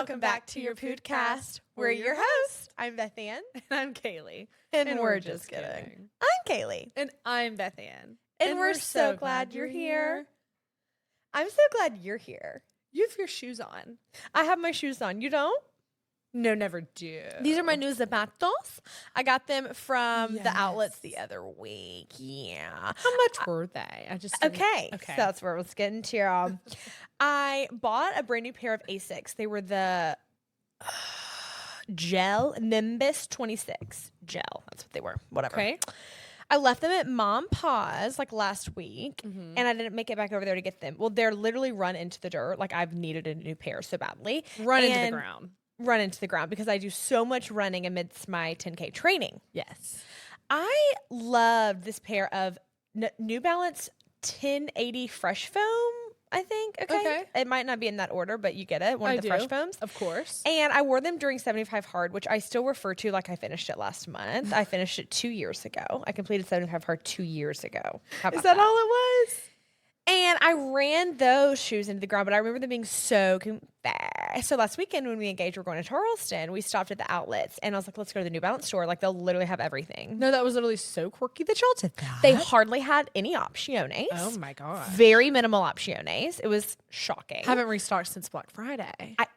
Welcome back to your podcast. We're your hosts. I'm Beth Anne. And I'm Kaylee. And we're just kidding. I'm Kaylee. And I'm Beth Anne. And we're so glad you're here. I'm so glad you're here. You have your shoes on. I have my shoes on. You don't? No, never do. These are my new zapatos. I got them from the outlets the other week. Yeah. How much were they? Okay. So that's where let's get into. I bought a brand new pair of Asics. They were the gel Nimbus 26 gel. That's what they were. Whatever. Okay. I left them at Mom Pa's like last week, and I didn't make it back over there to get them. Well, they're literally run into the dirt. Like I've needed a new pair so badly. Run into the ground because I do so much running amidst my 10K training. Yes. I loved this pair of New Balance 1080 Fresh Foam, I think. Okay. It might not be in that order, but you get it. One of the Fresh Foams. Of course. And I wore them during 75 Hard, which I still refer to like I finished it last month. I finished it 2 years ago. I completed 75 Hard 2 years ago. Is that all it was? And I ran those shoes into the ground, but I remember them being so fast. So last weekend when we engaged, we're going to Charleston, we stopped at the outlets, and I was like, let's go to the New Balance store. Like, they'll literally have everything. No, that was literally so quirky that y'all did that. They hardly had any opciones. Oh, my God. Very minimal opciones. It was shocking. Haven't restocked since Black Friday. I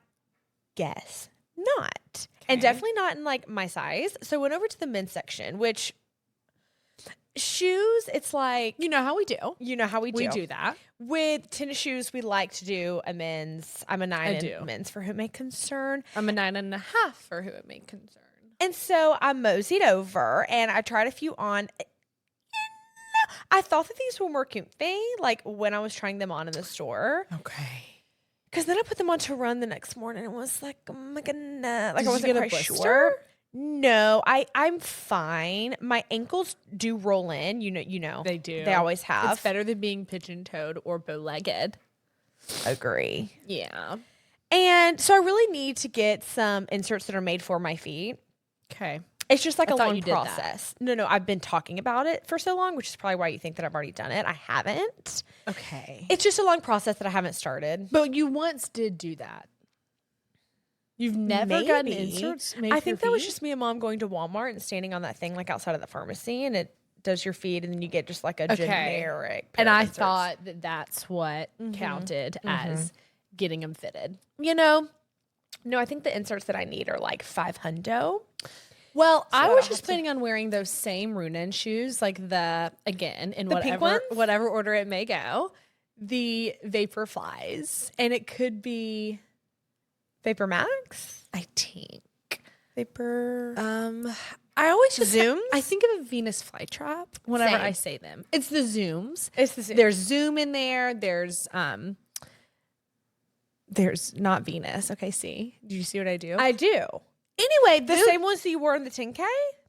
guess not. And definitely not in, like, my size. So I went over to the men's section, which... Shoes, it's like... You know how we do. You know how we do. We do that. With tennis shoes, we like to do a men's. I'm a 9 in men's for who it may concern. I'm a 9.5 for who it may concern. And so I moseyed over and I tried a few on. I thought that these were more comfy, like when I was trying them on in the store. Okay. Because then I put them on to run the next morning and was like, oh my goodness. Like I wasn't quite blister? Sure. No, I'm fine. My ankles do roll in. You know. They do. They always have. It's better than being pigeon-toed or bow-legged. Agree. Yeah. And so I really need to get some inserts that are made for my feet. Okay. It's just like a long process. No, I've been talking about it for so long, which is probably why you think that I've already done it. I haven't. Okay. It's just a long process that I haven't started. But you once did do that. You've never gotten inserts made I for think your that was feet? just me and Mom going to Walmart and standing on that thing like outside of the pharmacy, and it does your feet, and then you get just like a generic pair And of I inserts. thought that that's what counted as getting them fitted. You know, no, I think the inserts that I need are like $500. Well, I was just planning on wearing those same Runin shoes, like in pink ones? whatever order it may go, the Vapor Flies, and it could be Vapor Max? I think. Vapor. I always just Zooms? I think of a Venus flytrap whenever Same. I say them. It's the Zooms. It's the Zoom. There's Zoom in there. There's not Venus. Okay, see. Do you see what I do? I do. Anyway, The same ones that you wore in the 10K?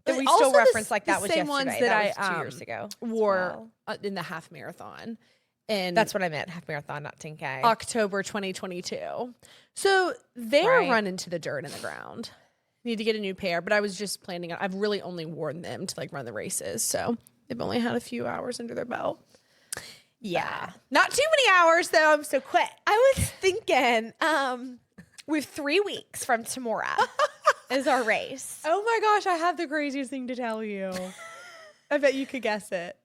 That we still reference like that was same yesterday. ones that was I 2 years ago. wore in the half marathon. And That's what I meant, half marathon, not 10K. October 2022. So they're running to the dirt in the ground. Need to get a new pair, but I was just planning on, I've really only worn them to like run the races. So they've only had a few hours under their belt. Yeah. Not too many hours though. I'm so quick. I was thinking, we have 3 weeks from tomorrow is our race. Oh my gosh, I have the craziest thing to tell you. I bet you could guess it.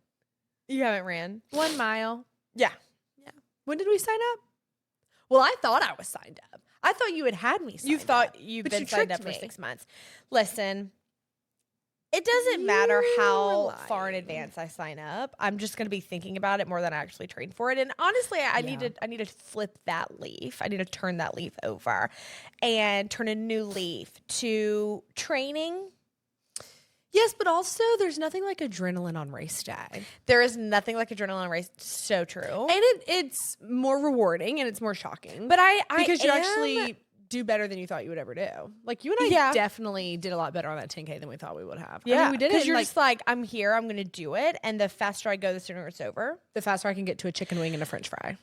You haven't ran? 1 mile. Yeah. When did we sign up? Well, I thought I was signed up. I thought you had me signed You thought up. you've But been you signed tricked up for me. 6 months. Listen, it doesn't matter You how were far in lying. advance I sign up. I'm just going to be thinking about it more than I actually train for it. And honestly, I need to flip that leaf. I need to turn that leaf over and turn a new leaf to training. Yes, but also there's nothing like adrenaline on race day. There is nothing like adrenaline race. So true. And it's more rewarding and it's more shocking. But because you actually do better than you thought you would ever do. Like you and I definitely did a lot better on that 10K than we thought we would have. Yeah, I mean, we did it. Because you're like, just like, I'm here, I'm going to do it. And the faster I go, the sooner it's over. the faster I can get to a chicken wing and a French fry.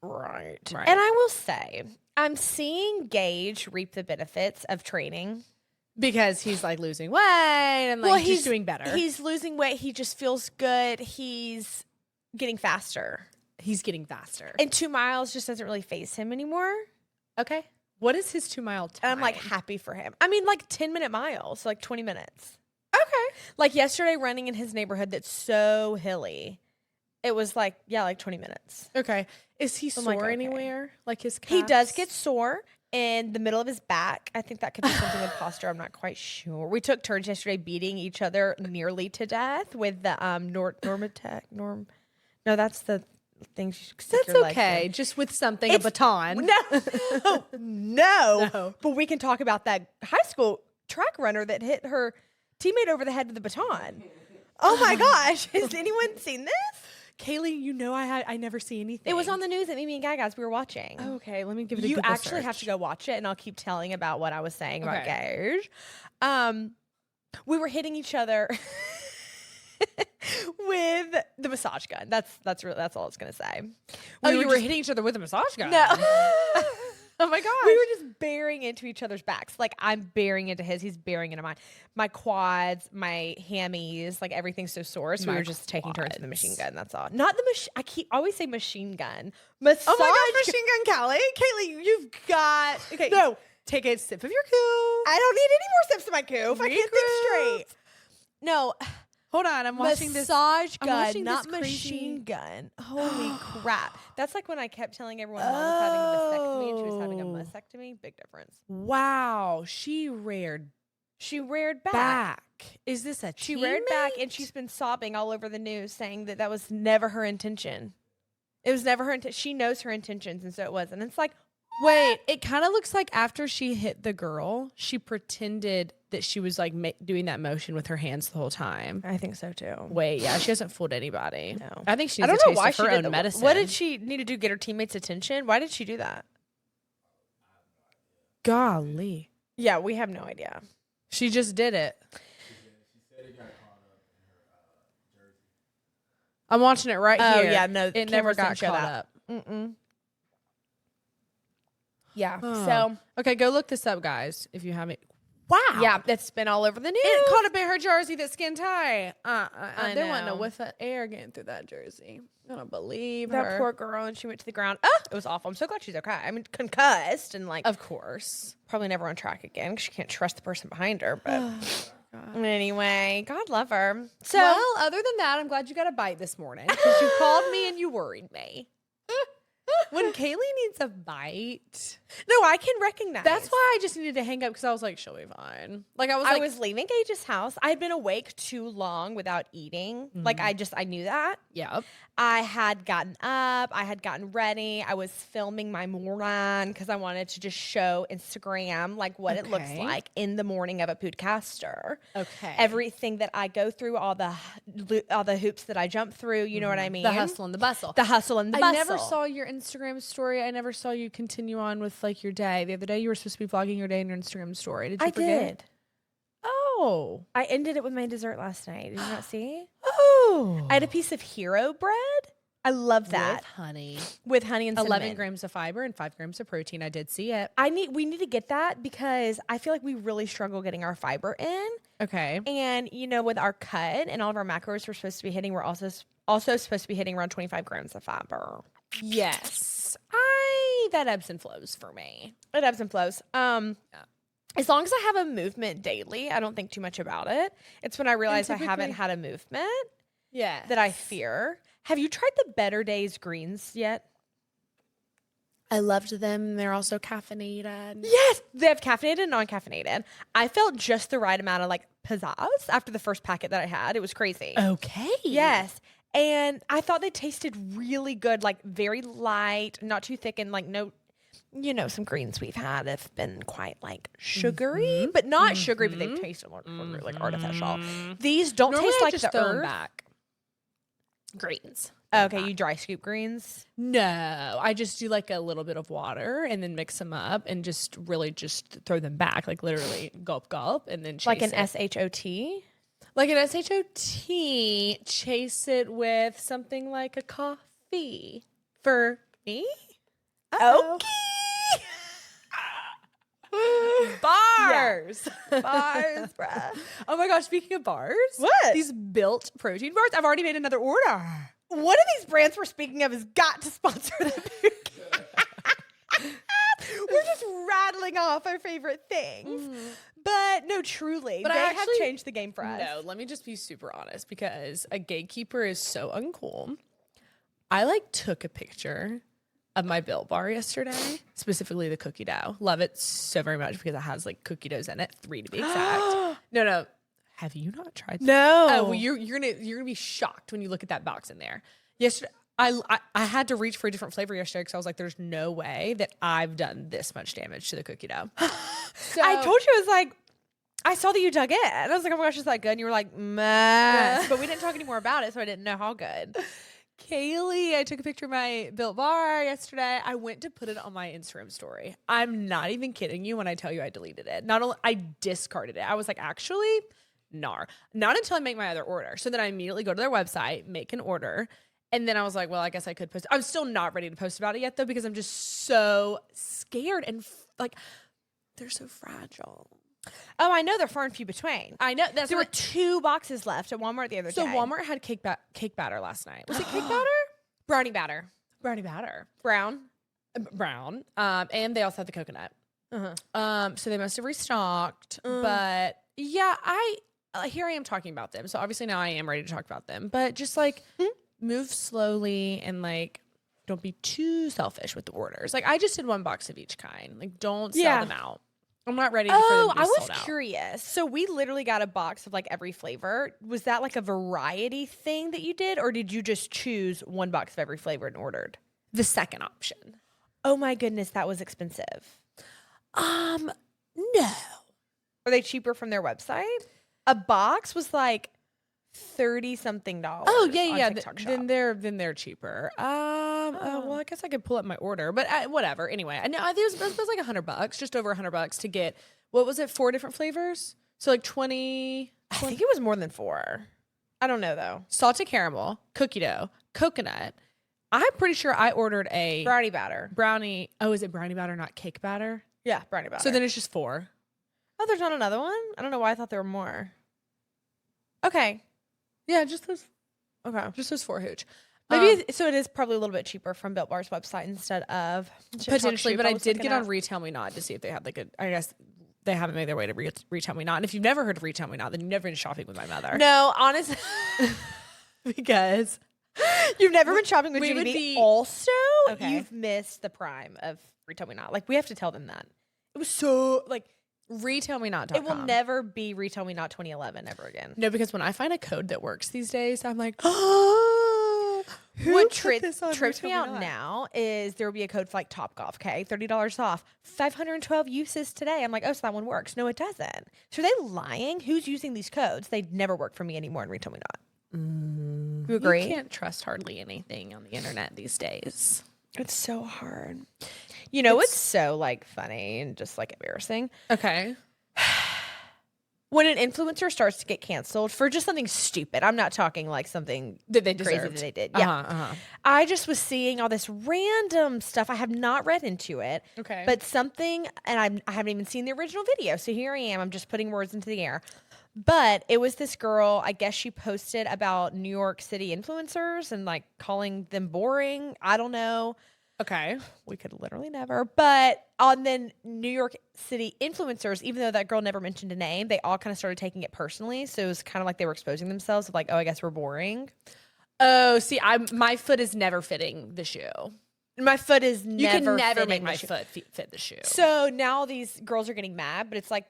Right. And I will say, I'm seeing Gage reap the benefits of training. Because he's like losing weight and like he's doing better. He's losing weight. He just feels good. He's getting faster. He's getting faster. And 2 miles just doesn't really faze him anymore. Okay. What is his 2 mile time? And I'm like happy for him. I mean, like 10-minute miles, so like 20 minutes. Okay. Like yesterday running in his neighborhood that's so hilly. It was like, like 20 minutes. Okay. Is he sore like, okay. anywhere? Like his calves? He does get sore in the middle of his back. I think that could be something with posture. I'm not quite sure. We took turns yesterday beating each other nearly to death with the No, that's the thing you stick That's your legs okay. in. Just with something, a baton. No. But we can talk about that high school track runner that hit her teammate over the head with a baton. Oh my gosh. Has anyone seen this? Kaylee, you know I never see anything. It was on the news at Mimi and Gaga's. We were watching. Oh, okay, let me give it a You Google actually search. have to go watch it, and I'll keep telling about what I was saying about Okay. Gage. We were hitting each other with the massage gun. That's all it's gonna say. You were hitting each other with a massage gun? No. Oh my gosh. We were just bearing into each other's backs. Like I'm bearing into his, he's bearing into mine. My quads, my hammies, like everything's so sore. So we were just taking turns with the machine gun. That's all. Not the machine. Always say machine gun. Massage. Oh my gosh, machine gun Callie. Kaylee, you've got. Okay. No. Take a sip of your coup. I don't need any more sips of my goof. I can't think straight. No. Hold on, I'm watching this. Massage I'm gun, watching not this crazy- machine gun. Holy crap. That's like when I kept telling everyone Mom was having a vasectomy and she was having a mastectomy. Big difference. Wow, she reared She reared back. Is this a She reared back and teammate? she's been sobbing all over the news saying that was never her intention. It was never her intention. She knows her intentions and so it wasn't. It's like, Wait, it kind of looks like after she hit the girl, she pretended that she was like doing that motion with her hands the whole time. I think so too. Wait, yeah, she hasn't fooled anybody. No. I think she I needs don't a know taste why of she her did own that. medicine. What did she need to do? Get her teammates' attention? Why did she do that? Golly. Yeah, we have no idea. She just did it. I'm watching it right Oh, here. yeah, no, It never cameras got didn't show caught that. up. Mm-mm. Yeah. Oh. So Okay, go look this up, guys, if you haven't. Wow. yeah, that's been all over the news. It caught up in her jersey, that skin tie. I There wasn't a know. whiff of air getting through that jersey. I don't believe That her. poor girl, and she went to the ground. It was awful. I'm so glad she's okay. I mean, concussed and like Of course. probably never on track again because she can't trust the person behind her. But anyway, God love her. So Well, other than that, I'm glad you got a bite this morning because you called me and you worried me. When Kaylee needs a bite, no, I can recognize. that's why I just needed to hang up because I was like, she'll be fine. Like I was leaving Gage's house. I had been awake too long without eating. Like I knew that. yeah. I had gotten up. I had gotten ready. I was filming my morning because I wanted to just show Instagram like what it looks Okay. like in the morning of a podcaster. Okay. Everything that I go through, all the hoops that I jump through. You know what I mean? The hustle and the bustle. The hustle and the I bustle. never saw your Instagram story. I never saw you continue on with like your day. The other day you were supposed to be vlogging your day in your Instagram story. Did you I forget? did. Oh. I ended it with my dessert last night. Did you not see? Oh. I had a piece of hero bread. I love that With honey. with honey and cinnamon. 11 grams of fiber and 5 grams of protein. I did see it. We need to get that because I feel like we really struggle getting our fiber in. Okay. And with our cut and all of our macros we're supposed to be hitting, we're also supposed to be hitting around 25 grams of fiber. Yes. That ebbs and flows for me. It ebbs and flows. As long as I have a movement daily, I don't think too much about it. It's when I realize I haven't had a movement Yeah. that I fear. Have you tried the Better Days greens yet? I loved them. They're also caffeinated. Yes, they have caffeinated and non-caffeinated. I felt just the right amount of like pizzazz after the first packet that I had. It was crazy. Okay. Yes. And I thought they tasted really good, like very light, not too thick, and like no, some greens we've had have been quite like sugary, but not sugary, but they taste like artificial. These don't Normally taste I like just the throw 'em earth. back. Greens. Okay, you dry scoop greens. No, I just do like a little bit of water and then mix them up and just really just throw them back, like literally gulp gulp and then chase Like an it. SHOT. Like an SHOT, chase it with something like a coffee for me. Okay. Bars. Bars, bruh. Oh my gosh, speaking of bars. What? These built protein bars. I've already made another order. One of these brands we're speaking of has got to sponsor the podcast. We're just rattling off our favorite things. But no, truly, But they I have actually- changed the game for us. No, let me just be super honest because a gatekeeper is so uncool. I like took a picture of my Built Bar yesterday, specifically the cookie dough. Love it so very much because it has like cookie doughs in it, 3 to be exact. No. Have you not tried? No. Oh, well, you're gonna be shocked when you look at that box in there. Yesterday, I had to reach for a different flavor yesterday because I was like, "There's no way that I've done this much damage to the cookie dough." So, I told you, I was like, I saw that you dug in. And I was like, oh my gosh, is that good? And you were like, meh. But we didn't talk any more about it, so I didn't know how good. Kaylee, I took a picture of my Built Bar yesterday. I went to put it on my Instagram story. I'm not even kidding you when I tell you I deleted it. Not only I discarded it. I was like, actually, nar. Not until I make my other order. So then I immediately go to their website, make an order. And then I was like, well, I guess I could post. I'm still not ready to post about it yet, though, because I'm just so scared and like, they're so fragile. Oh, I know, they're far and few between. I know. There were 2 boxes left at Walmart the other day. So Walmart had cake batter last night. Was it cake batter? Brownie batter. Brownie batter. Brown. Brown. And they also had the coconut. So they must have restocked. But yeah, here I am talking about them. So obviously now I am ready to talk about them. But just like move slowly and like don't be too selfish with the orders. Like I just did 1 box of each kind. Like don't sell them out. I'm not ready for them to be I was sold out. curious. So we literally got a box of like every flavor. Was that like a variety thing that you did, or did you just choose 1 box of every flavor and ordered? The second option. Oh my goodness, that was expensive. No. Are they cheaper from their website? A box was like $30-something. Oh yeah. On TikTok Shop. Then they're cheaper. Well, I guess I could pull up my order, but whatever. Anyway, I know it was like $100, just over $100 to get. What was it? 4 different flavors. So like 20. I think it was more than 4. I don't know though. Salted caramel, cookie dough, coconut. I'm pretty sure I ordered a Brownie batter. brownie. Oh, is it brownie batter, not cake batter? Yeah, brownie batter. So then it's just 4. oh, there's not another one? I don't know why I thought there were more. Okay. Yeah, just those. Okay. Just those 4 hooch. Maybe so it is probably a little bit cheaper from Built Bar's website instead of Potentially, but I did get on Retail Me Not to see if they had like a. I guess they haven't made their way to Retail Me Not. And if you've never heard of Retail Me Not, then you've never been shopping with my mother. No, honestly, because you've never been shopping with we would GDB. be- Also, Okay. you've missed the prime of Retail Me Not. Like we have to tell them that. It was so like RetailMeNot.com. it will never be Retail Me Not 2011 ever again. No, because when I find a code that works these days, I'm like, oh, What trips me out now is there will be a code for like Topgolf, okay? $30 off, 512 uses today. I'm like, oh, so that one works. No, it doesn't. So are they lying? Who's using these codes? They never work for me anymore and Retail Me Not. You agree? You can't trust hardly anything on the internet these days. It's so hard. You know, it's so like funny and just like embarrassing. Okay. When an influencer starts to get canceled for just something stupid, I'm not talking like something That they crazy deserved. that they did. Yeah. I just was seeing all this random stuff. I have not read into it. Okay. But something, and I haven't even seen the original video. So here I am. I'm just putting words into the air. But it was this girl, I guess she posted about New York City influencers and like calling them boring. I don't know. Okay. We could literally never. But on the New York City influencers, even though that girl never mentioned a name, they all kind of started taking it personally. So it was kind of like they were exposing themselves of like, oh, I guess we're boring. Oh, see, my foot is never fitting the shoe. My foot is You never can never fitting make the my shoe. foot fit the shoe. So now these girls are getting mad, but it's like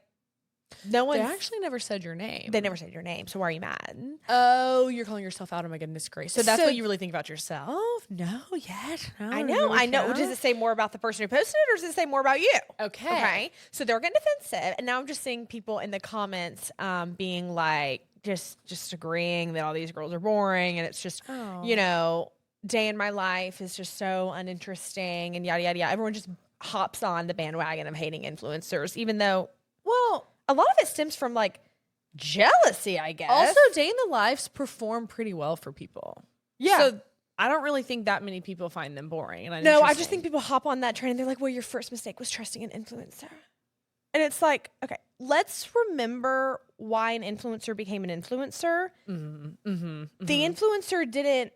no one. They actually never said your name. They never said your name. So why are you mad? Oh, you're calling yourself out. Oh my goodness gracious. So that's So- what you really think about yourself? No, yet. No, I know. really Does don't. it say more about the person who posted it, or does it say more about you? Okay. Okay. So they're getting defensive, and now I'm just seeing people in the comments being like, just agreeing that all these girls are boring, and it's just, you know, day in my life is just so uninteresting, and yada yada yada. Everyone just hops on the bandwagon of hating influencers, even though, well, a lot of it stems from like jealousy, I guess. Also, day in the lives perform pretty well for people. Yeah. So I don't really think that many people find them boring. And No, I just think people hop on that train and they're like, well, your first mistake was trusting an influencer. And it's like, okay, let's remember why an influencer became an influencer. The influencer didn't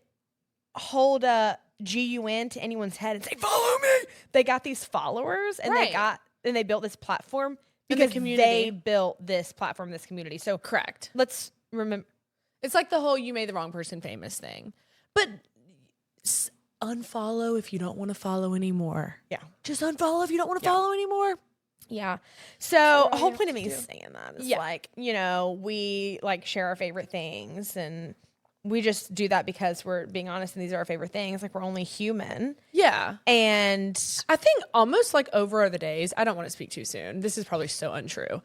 hold a GUN to anyone's head and say, follow me. They got these followers and they Right. got and they built this platform In the because community. they built this platform, this community. So Correct. let's remember. It's like the whole "you made the wrong person famous" thing. But unfollow if you don't want to follow anymore. Yeah. Just unfollow if you don't want to follow anymore. Yeah. So all whole you point have of to me do. saying that is Yeah. like, we like share our favorite things and we just do that because we're being honest and these are our favorite things. Like we're only human. Yeah. And I think almost like over the days, I don't want to speak too soon. This is probably so untrue.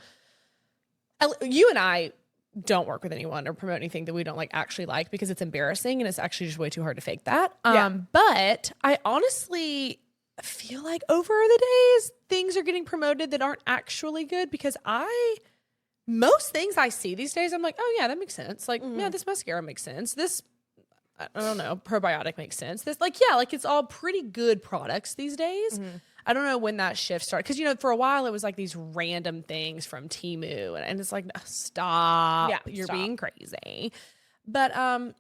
You and I don't work with anyone or promote anything that we don't like actually like because it's embarrassing and it's actually just way too hard to fake that. But I honestly feel like over the days, things are getting promoted that aren't actually good because most things I see these days, I'm like, oh yeah, that makes sense. Like, yeah, this mascara makes sense. This, I don't know, probiotic makes sense. This, like, yeah, like it's all pretty good products these days. I don't know when that shift started. Because, for a while it was like these random things from Temu. And it's like, stop. Yeah, You're stop. being crazy. But no.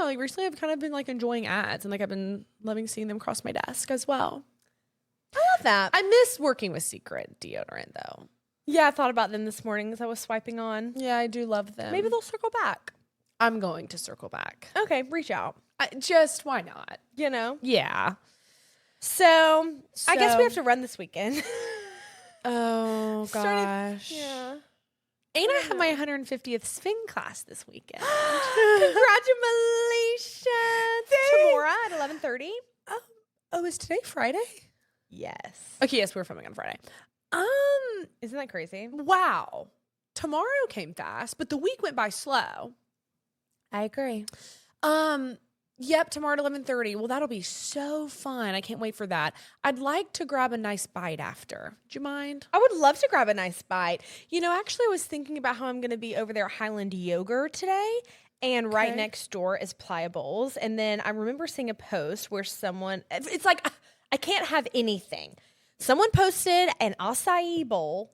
Like recently I've kind of been like enjoying ads and like I've been loving seeing them cross my desk as well. I love that. I miss working with Secret deodorant though. Yeah, I thought about them this morning as I was swiping on. Yeah, I do love them. Maybe they'll circle back. I'm going to circle back. Okay, reach out. Why not? Yeah. So I guess we So- have to run this weekend. Oh Started- gosh. Yeah. And I have my 150th spin class this weekend. Congratulations. Tomorrow at 11:30. Oh, is today Friday? Yes. Okay, yes, we're filming on Friday. Isn't that crazy? Wow. Tomorrow came fast, but the week went by slow. I agree. Yep, tomorrow at 11:30. Well, that'll be so fun. I can't wait for that. I'd like to grab a nice bite after. Do you mind? I would love to grab a nice bite. Actually, I was thinking about how I'm going to be over there at Highland Yogurt today, and right Okay. next door is Pliables. And then I remember seeing a post where it's like, I can't have anything. Someone posted an acai bowl,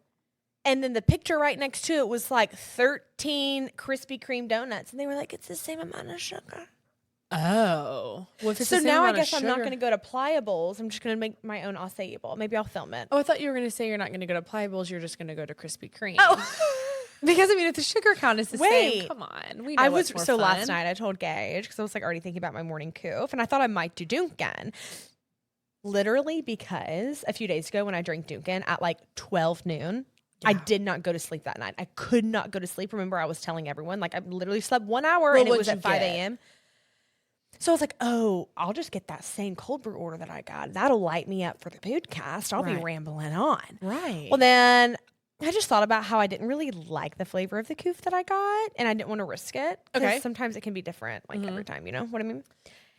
and then the picture right next to it was like 13 Krispy Kreme donuts. And they were like, it's the same amount of sugar. Oh. Well, if it's So the same now I amount of guess I'm not sugar- going to go to Pliables. I'm just going to make my own acai bowl. Maybe I'll film it. Oh, I thought you were going to say you're not going to go to Pliables. You're just going to go to Krispy Kreme. Oh. Because, if the sugar count is the same, Wait. come on. We know I what's was more last fun. night I told Gage because I was like already thinking about my morning coof and I thought I might do Dunkin'. Literally because a few days ago when I drank Dunkin' at like 12 noon, I did not go to sleep that night. I could not go to sleep. Remember, I was telling everyone like I literally slept 1 hour and it what'd was you at 5 get? a.m. So I was like, oh, I'll just get that same cold brew order that I got. That'll light me up for the podcast. I'll be Right. rambling on. Right. Well, then I just thought about how I didn't really like the flavor of the coof that I got, and I didn't want to risk it. 'Cause Okay. sometimes it can be different, like every time. You know what I mean?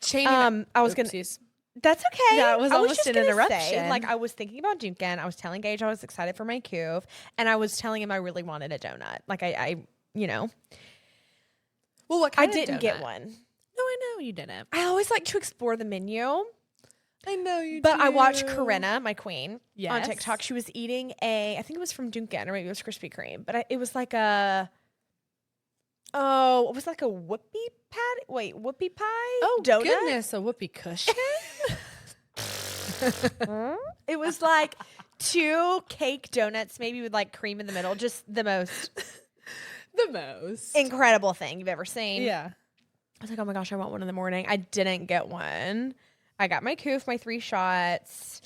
Chaining I was gonna. Oopsies. That's okay. That was I almost just an gonna interruption. Say, like I was thinking about Dunkin'. I was telling Gage I was excited for my coof, and I was telling him I really wanted a donut. Like I Well, what I kind of didn't get donut? one. No, I know you didn't. I always like to explore the menu. I know you But I watched do. Corinna, my queen, on Yes. TikTok. She was eating I think it was from Dunkin', or maybe it was Krispy Kreme, but it was like it was like a whoopie patty. Wait, whoopie pie? Oh, donut? goodness, a whoopee cushion? It was like 2 cake donuts, maybe with like cream in the middle. Just the most The most. incredible thing you've ever seen. Yeah. I was like, oh my gosh, I want one in the morning. I didn't get one. I got my coof, my 3 shots.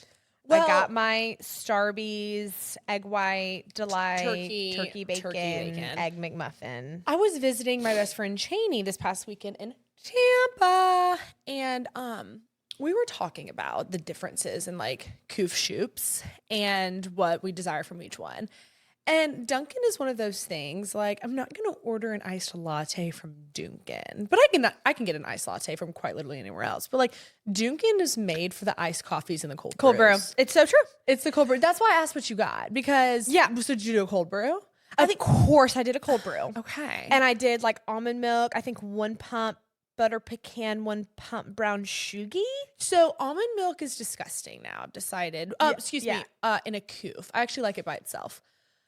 I Well- got my Starbies egg white delight turkey bacon, bacon. egg McMuffin. I was visiting my best friend Cheney this past weekend in Tampa, and we were talking about the differences in like coof shoops and what we desire from each one. And Dunkin' is one of those things. Like, I'm not gonna order an iced latte from Dunkin', but I can get an iced latte from quite literally anywhere else. But like, Dunkin' is made for the iced coffees and the cold Cold brew. brews. It's so true. It's the cold brew. That's why I asked what you got, because Yeah. So did you do a cold brew? Of course, I did a cold brew. Okay. And I did like almond milk, I think 1 pump butter pecan, 1 pump brown sugar. So almond milk is disgusting now, I've decided. Excuse yeah. me, in a coof. I actually like it by itself.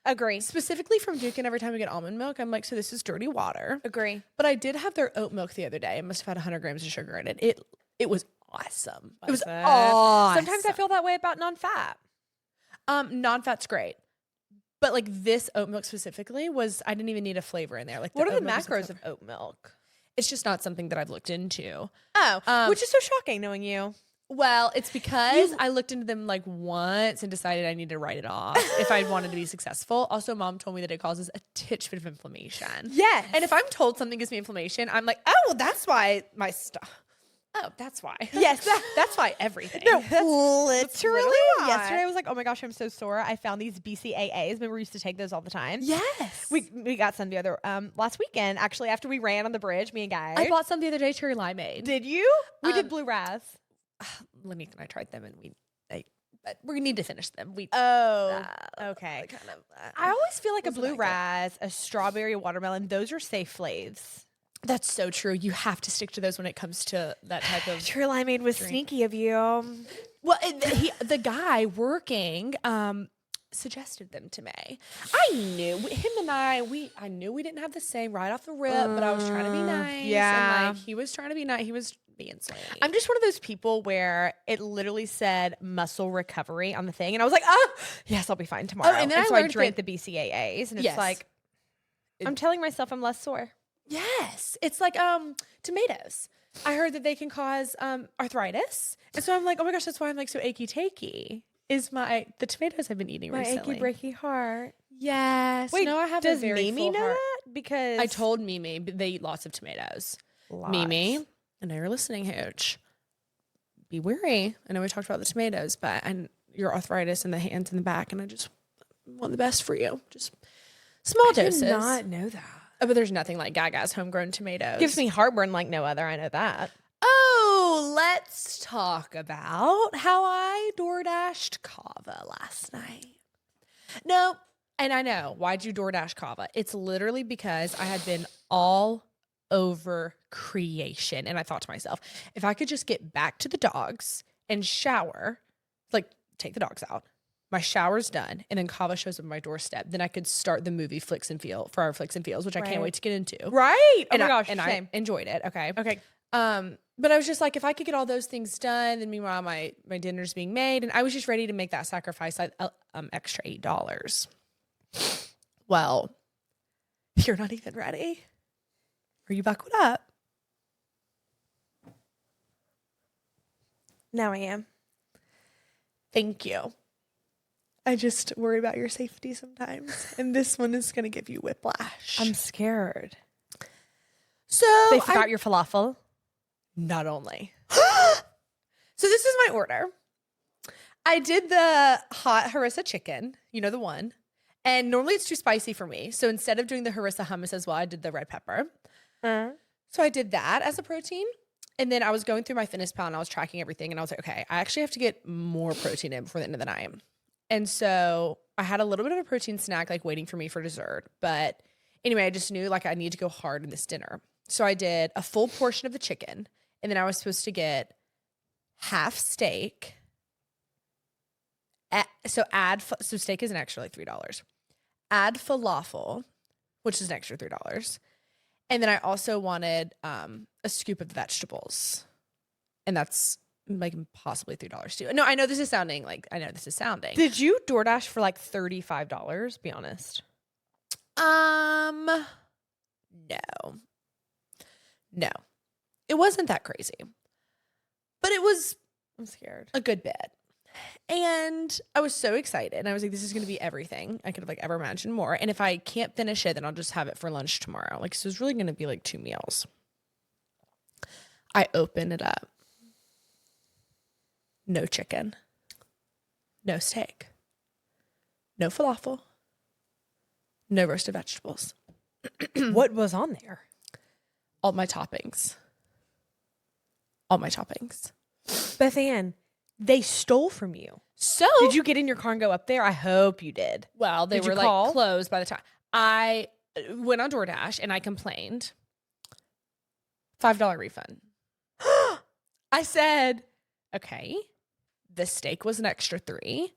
Agree. Specifically from Dunkin', every time we get almond milk, I'm like, so this is dirty water. Agree. But I did have their oat milk the other day. It must have had 100 grams of sugar in it. It was awesome. It was awesome. Sometimes I feel that way about non-fat. Non-fat's great. But like this oat milk specifically I didn't even need a flavor in there. Like what are the oat milk macros of oat milk? It's just not something that I've looked into. Oh, which is so shocking knowing you. Well, it's because I looked into them like once and decided I need to write it off if I wanted to be successful. Also, mom told me that it causes a titch bit of inflammation. Yes. And if I'm told something gives me inflammation, I'm like, oh, well, that's why my stuff. Oh, that's why. Yes, that's why everything. No, literally. why. Yesterday I was like, oh my gosh, I'm so sore. I found these BCAAs. Remember we used to take those all the time? Yes. We got some the other last weekend actually after we ran on the bridge, me and Guy. I bought some the other day, cherry limeade. Did you? We did blue raz. Lenny and I tried them and we need to finish them. Okay. I I always feel like a blue raz, a strawberry, a watermelon, those are safe flavs. That's so true. You have to stick to those when it comes to that type of True limeade was sneaky of you. Well, the guy working suggested them to me. I knew him and I knew we didn't have the same right off the rip, but I was trying to be nice. Yeah. And like he was trying to be nice. He was being sweet. I'm just one of those people where it literally said muscle recovery on the thing, and I was like, oh, yes, I'll be fine tomorrow. And then so I I learned drank the BCAAs, and it's like, I'm telling myself I'm less sore. Yes. It's like tomatoes. I heard that they can cause arthritis. And so I'm like, oh my gosh, that's why I'm like so achy takey. Is the tomatoes I've been eating recently. My achy breaky heart. Yes. Wait, no, I have does a very Mimi full know heart. that? Because I told Mimi they eat lots of tomatoes. Mimi, I know you're listening, Hooch. Be wary. I know we talked about the tomatoes, but your arthritis in the hands and the back, and I just want the best for you. Just small doses. I did not know that. Oh, but there's nothing like Gaga's homegrown tomatoes. Gives me heartburn like no other. I know that. Oh, let's talk about how I DoorDashed kava last night. No, and I know. Why'd you DoorDash kava? It's literally because I had been all over creation. And I thought to myself, if I could just get back to the dogs and shower, like take the dogs out, my shower's done, and then kava shows up on my doorstep, then I could start the movie Flicks and Feels, which I can't wait to get into. Right. And oh my gosh. and same. I enjoyed it. Okay. Okay. But I was just like, if I could get all those things done, then meanwhile my dinner's being made, and I was just ready to make that sacrifice, extra $8. Well, you're not even ready. Are you buckled up? Now I am. Thank you. I just worry about your safety sometimes, and this one is going to give you whiplash. I'm scared. So They forgot your falafel. Not only. So this is my order. I did the hot harissa chicken, you know the one. And normally it's too spicy for me. So instead of doing the harissa hummus as well, I did the red pepper. So I did that as a protein. And then I was going through my fitness pal and I was tracking everything. And I was like, okay, I actually have to get more protein in before the end of the night. And so I had a little bit of a protein snack like waiting for me for dessert. But anyway, I just knew like I need to go hard in this dinner. So I did a full portion of the chicken. And then I was supposed to get half steak. So steak is an extra like $3. Add falafel, which is an extra $3. And then I also wanted a scoop of vegetables. And that's like possibly $3 too. No, I know this is sounding. Did you DoorDash for like $35? Be honest. No. It wasn't that crazy. But it was I'm scared. a good bit. And I was so excited. And I was like, this is going to be everything I could have like ever imagined more. And if I can't finish it, then I'll just have it for lunch tomorrow. Like, so it's really going to be like 2 meals. I open it up. No chicken. No steak. No falafel. No roasted vegetables. What was on there? All my toppings. Beth Anne, they stole from you. So Did you get in your car and go up there? I hope you did. Well, they Did you were like call? closed by the time I went on DoorDash and I complained. $5 refund. I said, okay, the steak was an extra $3.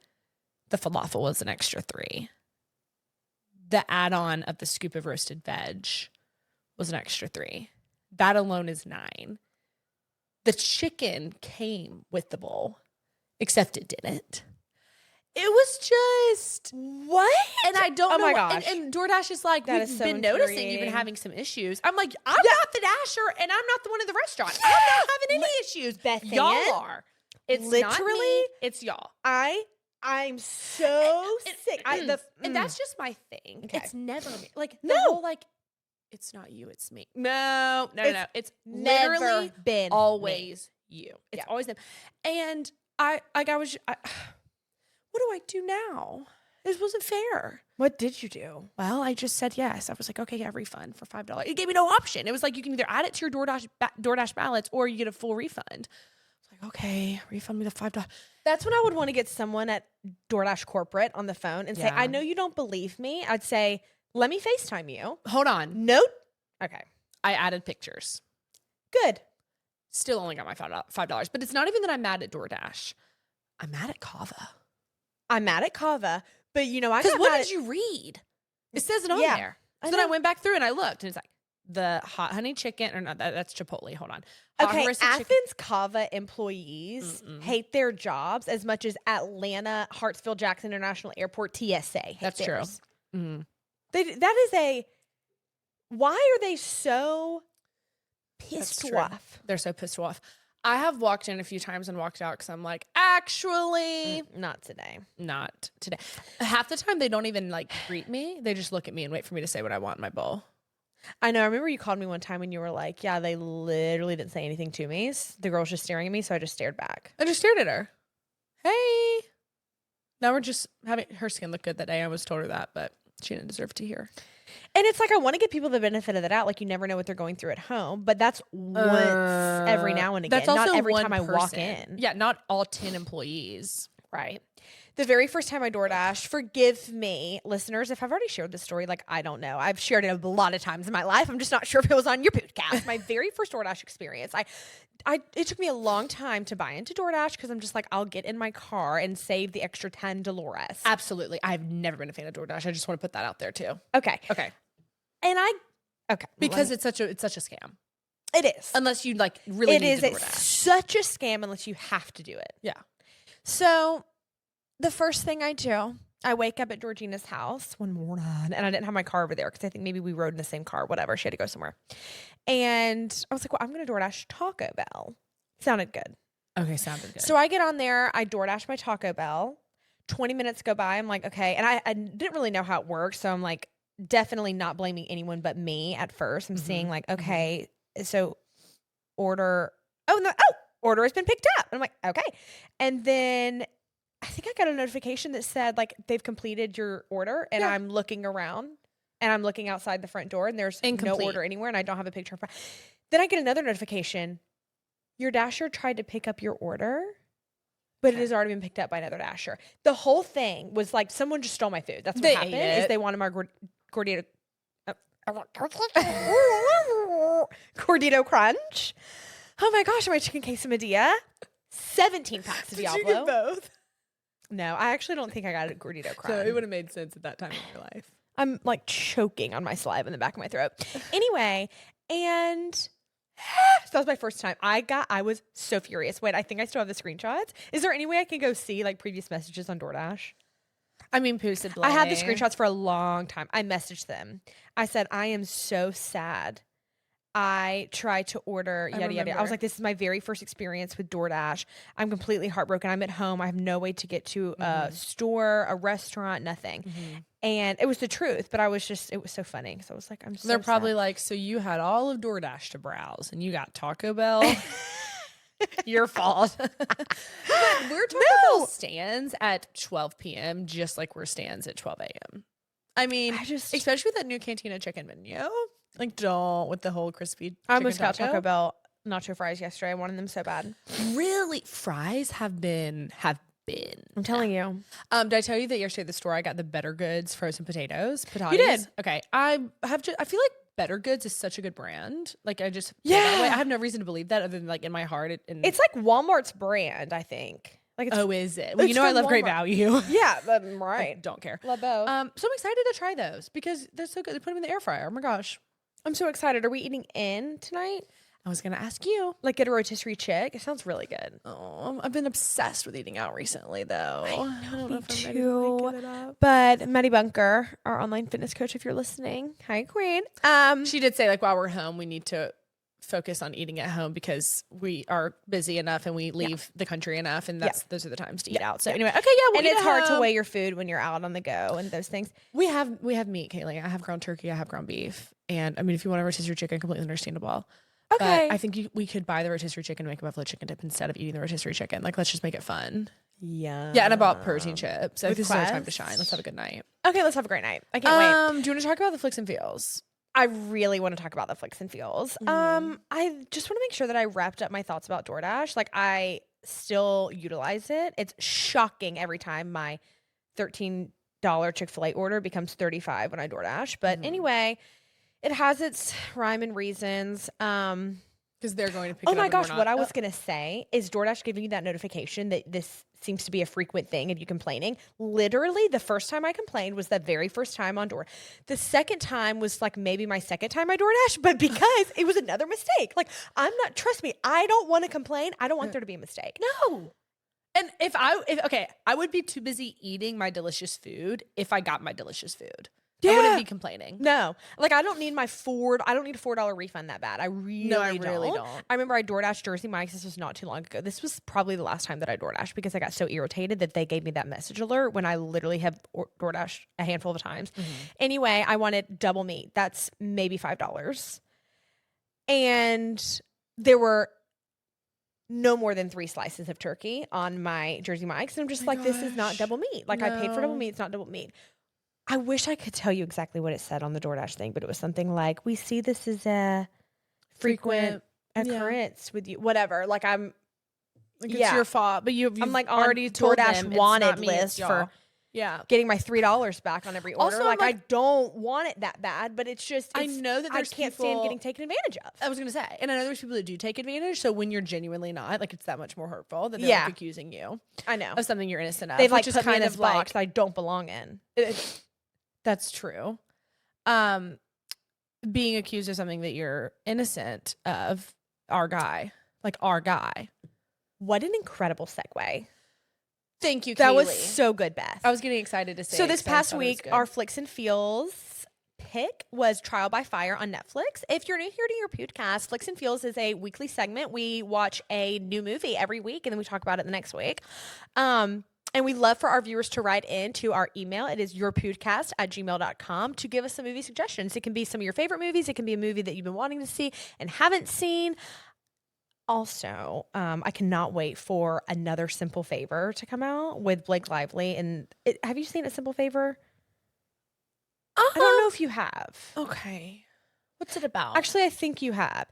The falafel was an extra $3. The add-on of the scoop of roasted veg was an extra $3. That alone is $9. The chicken came with the bowl, except it didn't. It was just what? And I don't know. Oh my gosh. And DoorDash is like, we've been noticing you've been having some issues. I'm like, I'm not the dasher and I'm not the one in the restaurant. I'm not having any issues. Beth y'all Anne, are. It's literally, not me, it's y'all. I'm so sick. And that's just my thing. Okay. It's never me. Like, No. the whole, like, it's not you, it's me. No. It's never literally been always you. It's Yeah. always them. And what do I do now? This wasn't fair. What did you do? Well, I just said yes. I was like, okay, yeah, refund for $5. It gave me no option. It was like, you can either add it to your DoorDash ballots or you get a full refund. I was like, okay, refund me the $5. That's when I would want to get someone at DoorDash corporate on the phone and say, Yeah. I know you don't believe me. I'd say, let me FaceTime you. Hold on. Nope. Okay. I added pictures. Good. Still only got my $5. But it's not even that I'm mad at DoorDash. I'm mad at Kava. I'm mad at Kava, but you know, Because what did you read? It says it on there. So then I went back through and I looked and it's like the hot honey chicken, or not, that's Chipotle. Hold on. Okay, Athens Kava employees hate their jobs as much as Atlanta Hartsfield Jackson International Airport TSA hate That's theirs. true. Mm-hmm. Why are they so pissed off? They're so pissed off. I have walked in a few times and walked out because I'm like, actually, not today. Not today. Half the time they don't even like greet me. They just look at me and wait for me to say what I want in my bowl. I know. I remember you called me one time and you were like, yeah, they literally didn't say anything to me. The girl was just staring at me, so I just stared back. I just stared at her. Hey. Now we're just having her skin look good that day. I was told her that, but she didn't deserve to hear. And it's like, I want to give people the benefit of the doubt. Like, you never know what they're going through at home, but that's once every now and again. That's also not every one time I walk person. in. Yeah, not all 10 employees. Right. The very first time I DoorDashed, forgive me, listeners, if I've already shared this story, like, I don't know. I've shared it a lot of times in my life. I'm just not sure if it was on your podcast. My very first DoorDash experience. It took me a long time to buy into DoorDash because I'm just like, I'll get in my car and save the extra 10 Dolores. Absolutely. I've never been a fan of DoorDash. I just want to put that out there too. Okay. And because it's such a scam. It is. Unless you like really need to DoorDash. Such a scam unless you have to do it. Yeah. So the first thing I do, I wake up at Georgina's house one morning and I didn't have my car over there because I think maybe we rode in the same car, whatever. She had to go somewhere. And I was like, well, I'm going to DoorDash Taco Bell. Sounded good. Okay, sounded good. So I get on there, I DoorDash my Taco Bell. 20 minutes go by. I'm like, okay. And I didn't really know how it works. So I'm like, definitely not blaming anyone but me at first. I'm seeing like, okay, so order has been picked up. And I'm like, okay. And then I think I got a notification that said like they've completed your order, and I'm looking around and I'm looking outside the front door and there's no order anywhere and I don't have a picture. Then I get another notification. Your Dasher tried to pick up your order, but it has already been picked up by another Dasher. The whole thing was like someone just stole my food. That's what happened. Is they wanted my Gordito Gordito Crunch. Oh my gosh, my chicken quesadilla. 17 packs of Diablo. Did you get both? No, I actually don't think I got a Gordito Crunch. So it would have made sense at that time in your life. I'm like choking on my saliva in the back of my throat. Anyway, and so that was my first time. I was so furious. Wait, I think I still have the screenshots. Is there any way I can go see like previous messages on DoorDash? I mean, possibly. I had the screenshots for a long time. I messaged them. I said, I am so sad. I tried to order yada yada. I was like, this is my very first experience with DoorDash. I'm completely heartbroken. I'm at home. I have no way to get to a store, a restaurant, nothing. And it was the truth, but it was so funny. So I was like, They're probably like, so you had all of DoorDash to browse and you got Taco Bell. Your fault. We're Taco Bell stands at 12 p.m. just like we're stands at 12 a.m. I mean, especially with that new Cantina chicken menu. Like, don't with the whole crispy. I almost got Taco Bell nacho fries yesterday. I wanted them so bad. Really, fries have been. I'm telling you. Did I tell you that yesterday at the store I got the Better Goods frozen potatoes? You did. Okay, I feel like Better Goods is such a good brand. Like I just feel that way. I have no reason to believe that other than like in my heart. It's like Walmart's brand, I think. Like it's, is it? Well, you know I love Great Value. Yeah, right. I don't care. Love both. So I'm excited to try those because they're so good. They put them in the air fryer. Oh my gosh. I'm so excited. Are we eating in tonight? I was going to ask you. Like get a rotisserie chick. It sounds really good. Oh, I've been obsessed with eating out recently, though. I don't know if I'm ready too. to give it up. But Maddie Bunker, our online fitness coach, if you're listening, hi queen. She did say like while we're home, we need to focus on eating at home because we are busy enough and we leave the country enough, and those are the times to eat out. So anyway, okay, we'll and eat it's at hard to home. weigh your food when you're out on the go and those things. We have meat, Kaylee. I have ground turkey. I have ground beef, and I mean, if you want a rotisserie chicken, completely understandable. Okay. But I think we could buy the rotisserie chicken and make a buffalo chicken dip instead of eating the rotisserie chicken. Like, let's just make it fun. Yeah. Yeah, and I bought protein chips. So With this is our time to Quest? shine. Let's have a good night. Okay, let's have a great night. I can't wait. Do you want to talk about the flicks and feels? I really want to talk about the flicks and feels. I just want to make sure that I wrapped up my thoughts about DoorDash. Like I still utilize it. It's shocking every time my $13 Chick-fil-A order becomes $35 when I DoorDash. But anyway, it has its rhyme and reasons. Because they're going to pick Oh it up. my and gosh, we're what not. I was going to say is DoorDash giving you that notification that this seems to be a frequent thing of you complaining. Literally, the first time I complained was the very first time on Door. The second time was like maybe my second time I DoorDash, but because it was another mistake. Like, trust me, I don't want to complain. I don't want there to be a mistake. No. And if I would be too busy eating my delicious food if I got my delicious food. I wouldn't be complaining. No. Like, I don't need a $4 refund that bad. I really don't. I remember I DoorDashed Jersey Mike's. This was not too long ago. This was probably the last time that I DoorDashed because I got so irritated that they gave me that message alert when I literally have DoorDashed a handful of times. Anyway, I wanted double meat. That's maybe $5. And there were no more than 3 slices of turkey on my Jersey Mike's. And I'm just this is not double meat. Like, I paid for double meat. It's not double meat. I wish I could tell you exactly what it said on the DoorDash thing, but it was something like, we see this as a frequent occurrence with you. Whatever. Like, it's your fault. But you've I'm like already on told DoorDash them it's wanted not me, list it's for y'all. getting my $3 back on every order. Also, Like, I don't want it that bad, but it's just, I know that I can't stand getting taken advantage of. I was going to say, and I know there's people that do take advantage. So when you're genuinely not, like, it's that much more hurtful that they're like accusing you I know. of something you're innocent of. They've like which put is me in kind this of box I don't belong in. That's true. Being accused of something that you're innocent of, our guy. What an incredible segue. Thank you, Kaylee. That was so good, Beth. I was getting excited to say So it this 'cause I past thought it was week, good. our Flicks and Feels pick was Trial by Fire on Netflix. If you're new here to your podcast, Flicks and Feels is a weekly segment. We watch a new movie every week, and then we talk about it the next week. And we love for our viewers to write in to our email. It is yourpodcast@gmail.com to give us some movie suggestions. It can be some of your favorite movies. It can be a movie that you've been wanting to see and haven't seen. Also, I cannot wait for Another Simple Favor to come out with Blake Lively. And have you seen A Simple Favor? I don't know if you have. Okay. What's it about? Actually, I think you have.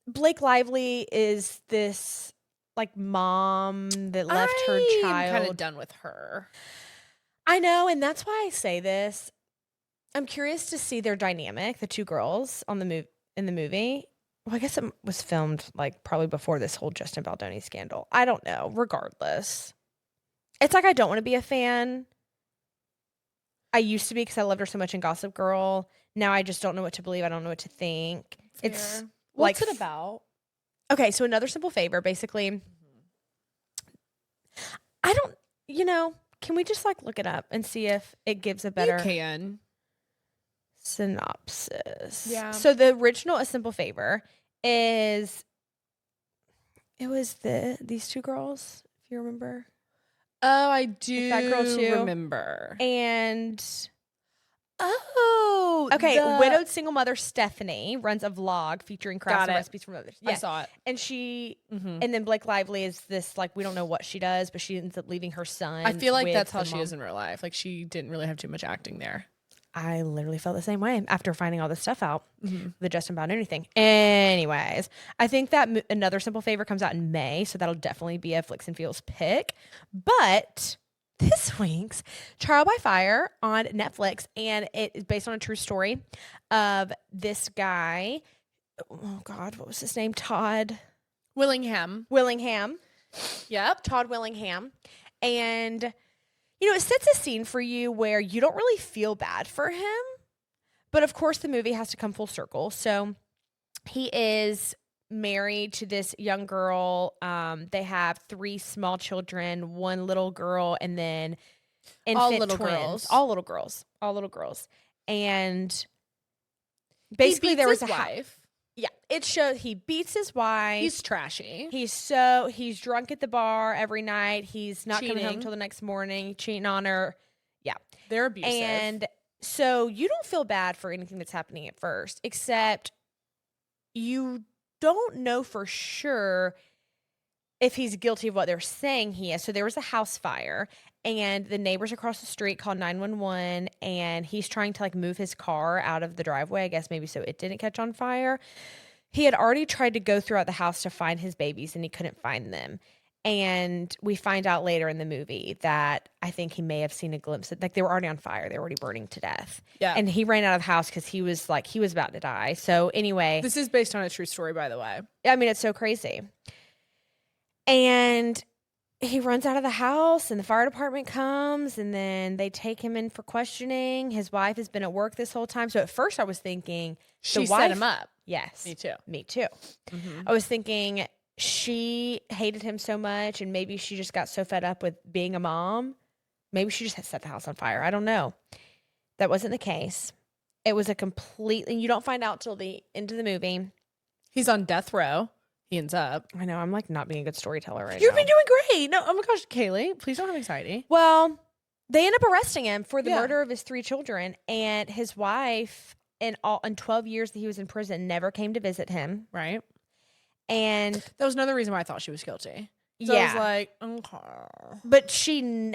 Blake Lively is this like mom that left her child. I'm kind of done with her. I know, and that's why I say this. I'm curious to see their dynamic, the two girls on the in the movie. Well, I guess it was filmed like probably before this whole Justin Baldoni scandal. I don't know. Regardless, it's like I don't want to be a fan. I used to be because I loved her so much in Gossip Girl. Now I just don't know what to believe. I don't know what to think. Fair. It's What's like it about? Okay, so Another Simple Favor, basically. I don't, can we just like look it up and see if it gives a better synopsis? Yeah. So the original A Simple Favor it was these two girls, if you remember. Oh, I do that girl too. Remember. And okay, widowed single mother Stephanie runs a vlog featuring crafts and recipes from others. Yeah. I saw it. And and then Blake Lively is this like, we don't know what she does, but she ends up leaving her son. I feel like that's how she is in real life. Like, she didn't really have too much acting there. I literally felt the same way after finding all this stuff out, the Justin Baldoni thing. Anyways, I think that Another Simple Favor comes out in May, so that'll definitely be a Flicks and Feels pick. But this week's Trial by Fire on Netflix, and it is based on a true story of this guy. Oh God, what was his name? Todd Willingham. Yep, Todd Willingham. And it sets a scene for you where you don't really feel bad for him. But of course, the movie has to come full circle. So he is married to this young girl. They have 3 small children, 1 little girl, and then infant twins. All little girls. And basically there was a wife. Yeah, it shows he beats his wife. He's trashy. He's drunk at the bar every night. He's not coming home till the next morning, cheating on her. Yeah. They're abusive. And so you don't feel bad for anything that's happening at first, except you don't know for sure if he's guilty of what they're saying he is. So there was a house fire, and the neighbors across the street called 911, and he's trying to like move his car out of the driveway, I guess maybe so it didn't catch on fire. He had already tried to go throughout the house to find his babies, and he couldn't find them. And we find out later in the movie that I think he may have seen a glimpse of, like, they were already on fire. They were already burning to death. Yeah. And he ran out of the house because he was about to die. So anyway. This is based on a true story, by the way. I mean, it's so crazy. And he runs out of the house, and the fire department comes, and then they take him in for questioning. His wife has been at work this whole time. So at first I was thinking. She set him up. Yes. Me too. Mm-hmm. I was thinking she hated him so much, and maybe she just got so fed up with being a mom. Maybe she just had set the house on fire. I don't know. That wasn't the case. It was a completely, you don't find out till the end of the movie. He's on death row. He ends up. I know. I'm like not being a good storyteller right now. You've been doing great. No, oh my gosh, Kaylee, please don't have anxiety. Well, they end up arresting him for the murder of his 3 children, and his wife, in 12 years that he was in prison, never came to visit him. Right. And that was another reason why I thought she was guilty. So I was like, okay. But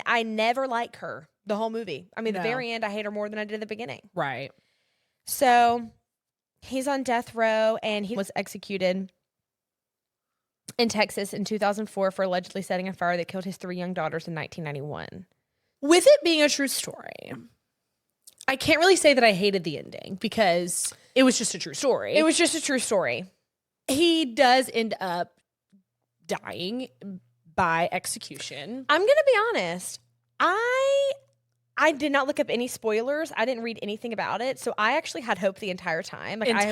I never like her the whole movie. I mean, the very end, I hate her more than I did at the beginning. Right. So he's on death row, and he was executed in Texas in 2004 for allegedly setting a fire that killed his 3 young daughters in 1991. With it being a true story, I can't really say that I hated the ending because it was just a true story. It was just a true story. He does end up dying by execution. I'm going to be honest. I did not look up any spoilers. I didn't read anything about it. So I actually had hope the entire time. Like I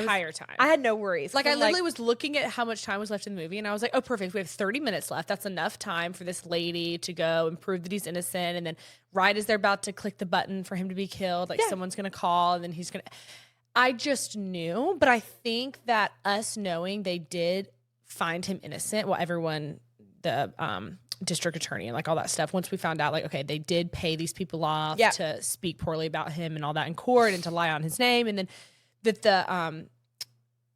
had no worries. Like I literally was looking at how much time was left in the movie, and I was like, oh, perfect. We have 30 minutes left. That's enough time for this lady to go and prove that he's innocent. And then right as they're about to click the button for him to be killed, like someone's going to call, and then he's going to... I just knew, but I think that us knowing they did find him innocent, well, everyone, the district attorney and like all that stuff, once we found out, like, okay, they did pay these people off to speak poorly about him and all that in court and to lie on his name, and then that the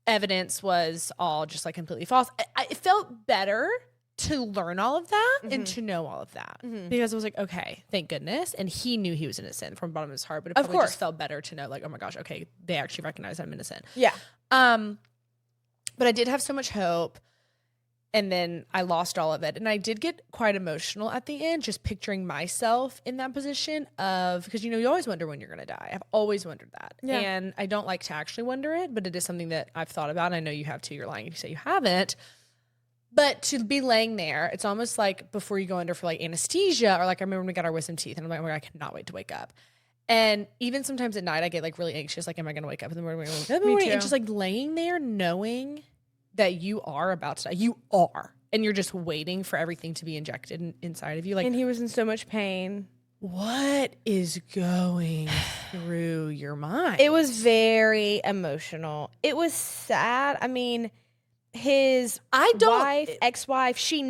evidence was all just like completely false. It felt better to learn all of that and to know all of that because I was like, okay, thank goodness. And he knew he was innocent from the bottom of his heart, but it probably just felt better to know, like, oh my gosh, okay, they actually recognize I'm innocent. Yeah. But I did have so much hope, and then I lost all of it. And I did get quite emotional at the end, just picturing myself in that position of, because, you always wonder when you're going to die. I've always wondered that. Yeah. And I don't like to actually wonder it, but it is something that I've thought about. And I know you have too. You're lying if you say you haven't. But to be laying there, it's almost like before you go under for like anesthesia, or like I remember when we got our wisdom teeth, and I'm like, oh my God, I cannot wait to wake up. And even sometimes at night, I get like really anxious. Like, am I going to wake up in the morning? And just like laying there knowing that you are about to die. You are. And you're just waiting for everything to be injected inside of you. Like, and he was in so much pain. What is going through your mind? It was very emotional. It was sad. I mean, his ex-wife, she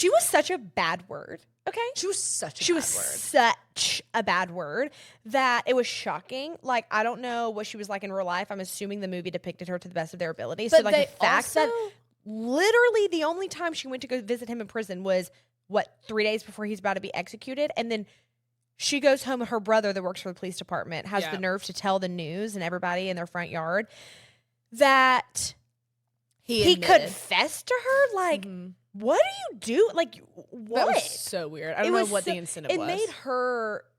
was such a bad word. Okay. She was such a bad word that it was shocking. Like, I don't know what she was like in real life. I'm assuming the movie depicted her to the best of their ability. But so like the fact that literally the only time she went to go visit him in prison was 3 days before he's about to be executed. And then she goes home, her brother that works for the police department has the nerve to tell the news and everybody in their front yard that he confessed to her. Like, what do you do? Like, what? That was so weird. I don't know what the incentive was.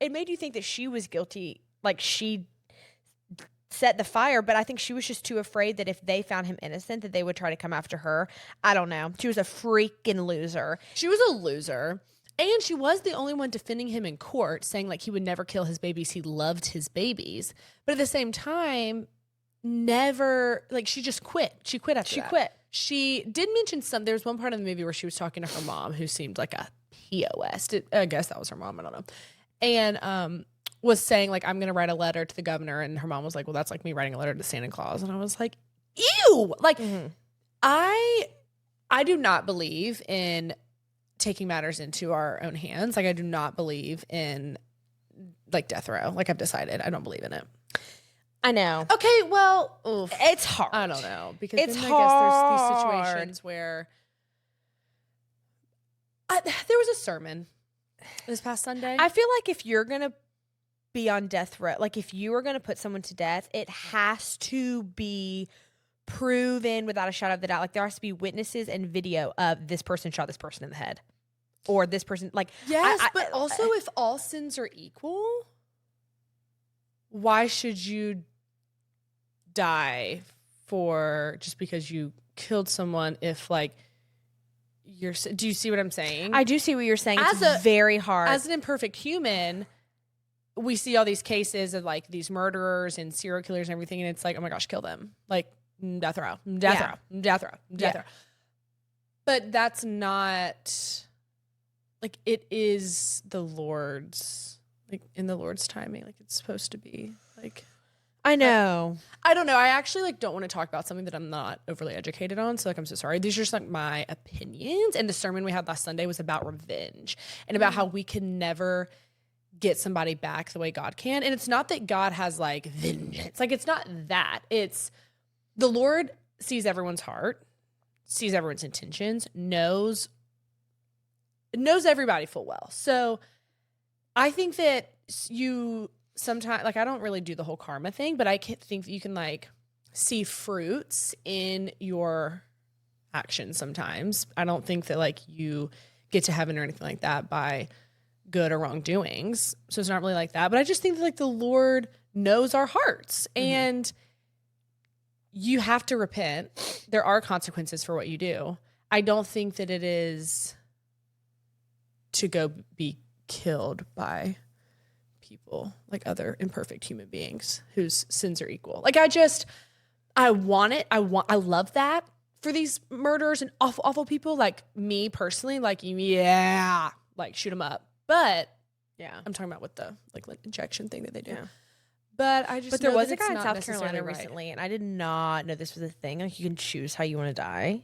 It made you think that she was guilty. Like, she set the fire, but I think she was just too afraid that if they found him innocent, that they would try to come after her. I don't know. She was a freaking loser. She was a loser. And she was the only one defending him in court, saying like he would never kill his babies. He loved his babies. But at the same time, never, like, she just quit. She quit after that. She quit. She did mention there was one part of the movie where she was talking to her mom, who seemed like a POS. I guess that was her mom. I don't know. And was saying like, I'm going to write a letter to the governor. And her mom was like, well, that's like me writing a letter to Santa Claus. And I was like, ew. Like, I do not believe in taking matters into our own hands. Like, I do not believe in like death row. Like, I've decided I don't believe in it. I know. Okay, well, oof. It's hard. I don't know, because it's then hard. I guess there's these situations where there was a sermon this past Sunday. I feel like if you're gonna be on death row, like if you are gonna put someone to death, it has to be proven without a shadow of a doubt. Like, there has to be witnesses and video of this person shot this person in the head, or this person. Like, yes, but also if all sins are equal, why should you die for just because you killed someone? If like do you see what I'm saying? I do see what you're saying. It's very hard. As an imperfect human, we see all these cases of like these murderers and serial killers and everything, and it's like, oh my gosh, kill them. Like, death row, death row, death row, death row. But that's not, like, it is the Lord's, like, in the Lord's timing, like it's supposed to be. Like, I know. I don't know. I actually like don't want to talk about something that I'm not overly educated on. So like, I'm so sorry. These are just like my opinions. And the sermon we had last Sunday was about revenge and about how we can never get somebody back the way God can. And it's not that God has like vengeance. Like, it's not that. It's the Lord sees everyone's heart, sees everyone's intentions, knows everybody full well. So I think that you sometimes, like, I don't really do the whole karma thing, but I think that you can like see fruits in your actions sometimes. I don't think that like you get to heaven or anything like that by good or wrongdoings. So it's not really like that. But I just think that like the Lord knows our hearts, and you have to repent. There are consequences for what you do. I don't think that it is to go be killed by people, like other imperfect human beings whose sins are equal. Like, I want it. I love that for these murderers and awful people. Like, me personally, like, yeah, like, shoot them up. But yeah, I'm talking about with the like injection thing that they do. Yeah. But there was a guy in South Carolina recently, and I did not know this was a thing. Like, you can choose how you want to die.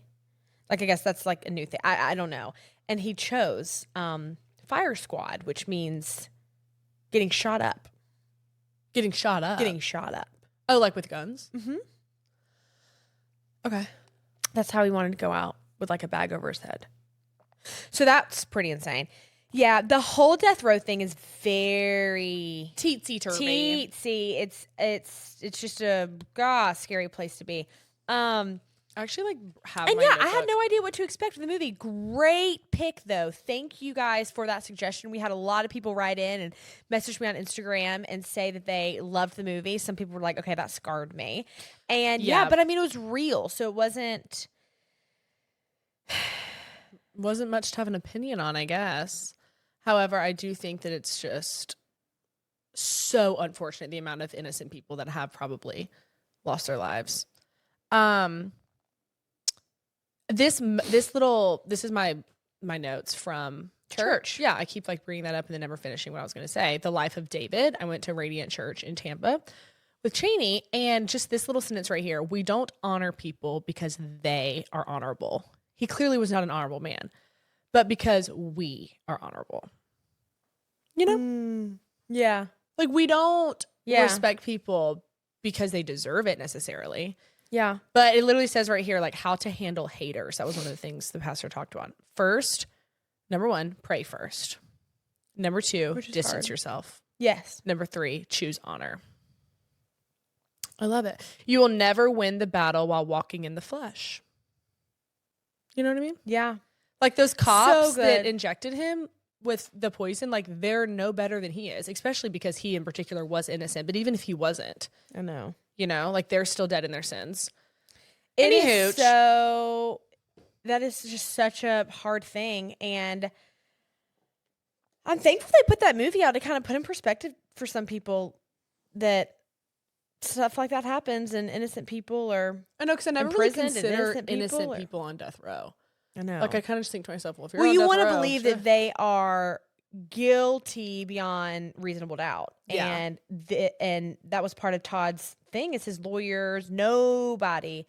Like, I guess that's like a new thing. I don't know. And he chose fire squad, which means getting shot up. Getting shot up. Oh, like with guns? Mm-hmm. Okay. That's how he wanted to go out, with like a bag over his head. So that's pretty insane. The whole death row thing is very teetsy-turvy. It's just a scary place to be. I actually like have and my yeah, notebook. I had no idea what to expect from the movie. Great pick though. Thank you guys for that suggestion. We had a lot of people write in and message me on Instagram and say that they loved the movie. Some people were like, okay, that scarred me. And yeah, but I mean, it was real, so it wasn't much to have an opinion on, I guess. However, I do think that it's just so unfortunate, the amount of innocent people that have probably lost their lives. This is my notes from church. Yeah, I keep like bringing that up and then never finishing what I was going to say. The life of David. I went to Radiant Church in Tampa with Cheney, and just this little sentence right here: we don't honor people because they are honorable. He clearly was not an honorable man, but because we are honorable. You know? Yeah. Like, we don't respect people because they deserve it necessarily. Yeah. But it literally says right here, like, how to handle haters. That was one of the things the pastor talked about. First, number 1, pray first. Number 2, distance yourself. Yes. Number 3, choose honor. I love it. You will never win the battle while walking in the flesh. You know what I mean? Yeah. Like, those cops that injected him with the poison, like, they're no better than he is, especially because he in particular was innocent. But even if he wasn't, I know. You know, like, they're still dead in their sins. Anywho, so that is just such a hard thing. And I'm thankful they put that movie out to kind of put in perspective for some people that stuff like that happens and innocent people are I know, because I never really consider innocent people on death row. I know. Like, I kind of just think to myself, well, if you're well, on you death want to row, believe sure. that they are guilty beyond reasonable doubt. Yeah. And that was part of Todd's thing is his lawyers, nobody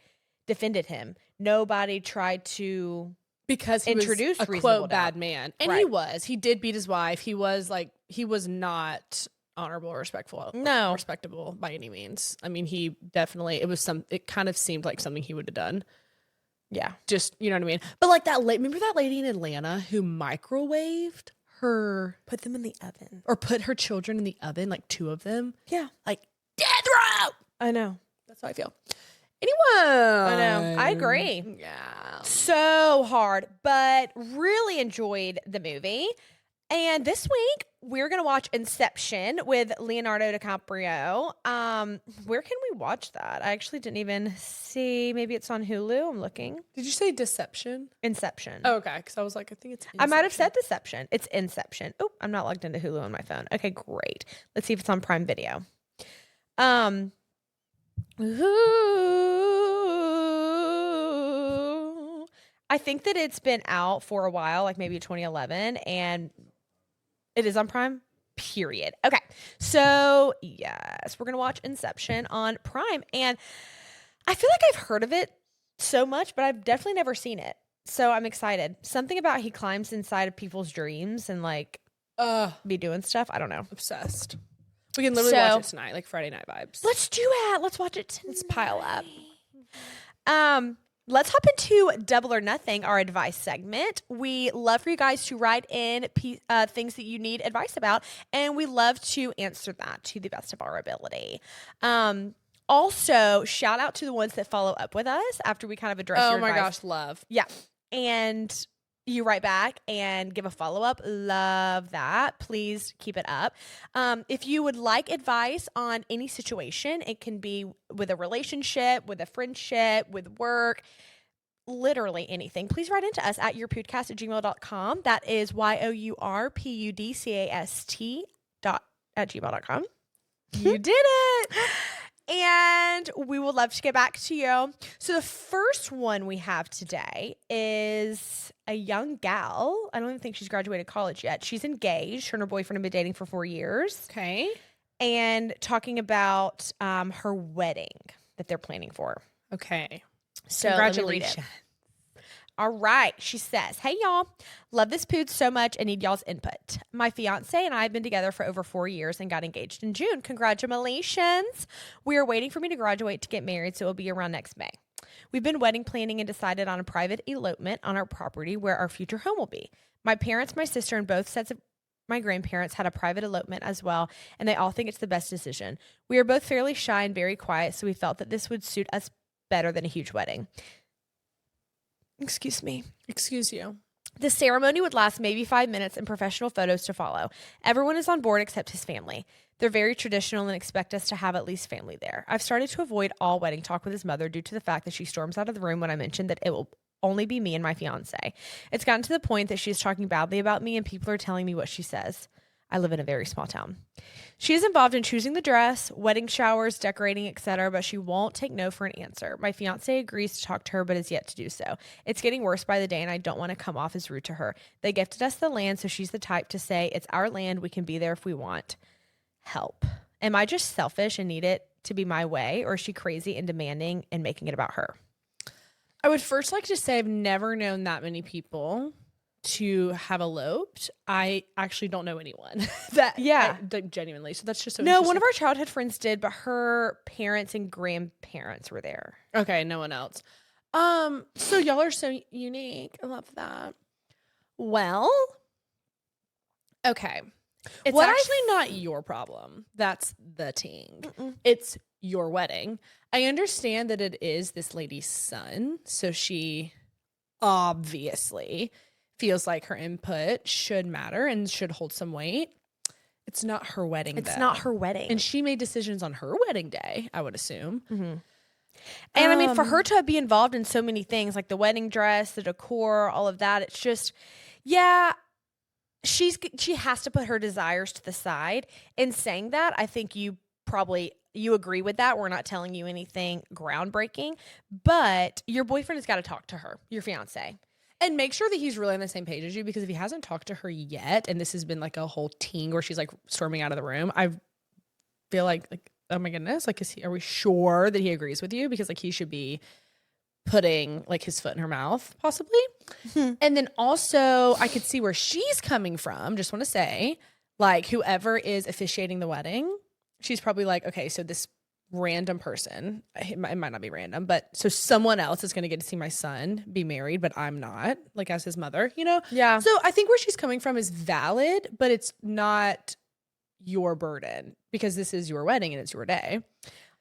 defended him. Nobody tried to because he introduce was a reasonable quote doubt. bad man. And Right. he did beat his wife. He was not honorable or respectable by any means. I mean, it kind of seemed like something he would have done. Yeah. Just, you know what I mean? But like remember that lady in Atlanta who microwaved put them in the oven or put her children in the oven, like 2 of them? Yeah. Like, death row! I know. That's how I feel. Anyway. I know. I agree. Yeah. So hard, but really enjoyed the movie. And this week, we're going to watch Inception with Leonardo DiCaprio. Where can we watch that? I actually didn't even see. Maybe it's on Hulu. I'm looking. Did you say Deception? Inception. Oh, okay. Because I was like, I think it's Inception. I might have said Deception. It's Inception. Oh, I'm not logged into Hulu on my phone. Okay, great. Let's see if it's on Prime Video. I think that it's been out for a while, like maybe 2011, and it is on Prime, period. Okay, so yes, we're going to watch Inception on Prime, and I feel like I've heard of it so much, but I've definitely never seen it, so I'm excited. Something about he climbs inside of people's dreams and, like, be doing stuff. I don't know. Obsessed. We can literally watch it tonight, like Friday night vibes. Let's do it. Let's watch it tonight. Let's pile up. Let's hop into Double or Nothing, our advice segment. We love for you guys to write in things that you need advice about, and we love to answer that to the best of our ability. Also, shout out to the ones that follow up with us after we kind of address your advice. Oh my gosh, love. Yeah. And you write back and give a follow-up. Love that. Please keep it up. If you would like advice on any situation, it can be with a relationship, with a friendship, with work, literally anything. Please write into us at yourpudcast@gmail.com. That is yourpudcast@gmail.com. You did it. And we would love to get back to you. So the first one we have today is a young gal. I don't even think she's graduated college yet. She's engaged. Her and her boyfriend have been dating for 4 years. Okay. And talking about her wedding that they're planning for. Okay. So congratulations. All right. She says, hey, y'all. Love this pood so much and need y'all's input. My fiance and I have been together for over 4 years and got engaged in June. Congratulations. We are waiting for me to graduate to get married, so it will be around next May. We've been wedding planning and decided on a private elopement on our property where our future home will be. My parents, my sister, and both sets of my grandparents had a private elopement as well, and they all think it's the best decision. We are both fairly shy and very quiet, so we felt that this would suit us better than a huge wedding. Excuse me. Excuse you. The ceremony would last maybe 5 minutes and professional photos to follow. Everyone is on board except his family. They're very traditional and expect us to have at least family there. I've started to avoid all wedding talk with his mother due to the fact that she storms out of the room when I mentioned that it will only be me and my fiance. It's gotten to the point that she's talking badly about me and people are telling me what she says. I live in a very small town. She is involved in choosing the dress, wedding showers, decorating, etc., but she won't take no for an answer. My fiance agrees to talk to her, but is yet to do so. It's getting worse by the day, and I don't want to come off as rude to her. They gifted us the land, so she's the type to say, it's our land, we can be there if we want. Help. Am I just selfish and need it to be my way, or is she crazy and demanding and making it about her? I would first like to say I've never known that many people to have eloped. I actually don't know anyone that genuinely. So that's just so no. One of our childhood friends did, but her parents and grandparents were there. Okay, no one else. So y'all are so unique. I love that. Well, okay. It's actually not your problem. That's the ting. It's your wedding. I understand that it is this lady's son, so she obviously feels like her input should matter and should hold some weight. It's not her wedding, It's not her wedding. And she made decisions on her wedding day, I would assume. Mm-hmm. And I mean, for her to be involved in so many things, like the wedding dress, the decor, all of that, it's just, yeah, she has to put her desires to the side. In saying that, I think you agree with that. We're not telling you anything groundbreaking, but your boyfriend has got to talk to her, your fiance. And make sure that he's really on the same page as you, because if he hasn't talked to her yet, and this has been like a whole ting where she's like storming out of the room, I feel like, oh my goodness, like, are we sure that he agrees with you? Because like he should be putting like his foot in her mouth, possibly. And then also I could see where she's coming from. Just want to say, like, whoever is officiating the wedding, she's probably like, okay, so this random person, it might not be random, but so someone else is going to get to see my son be married, but I'm not, like, as his mother, you know? Yeah. So I think where she's coming from is valid, but it's not your burden, because this is your wedding and it's your day.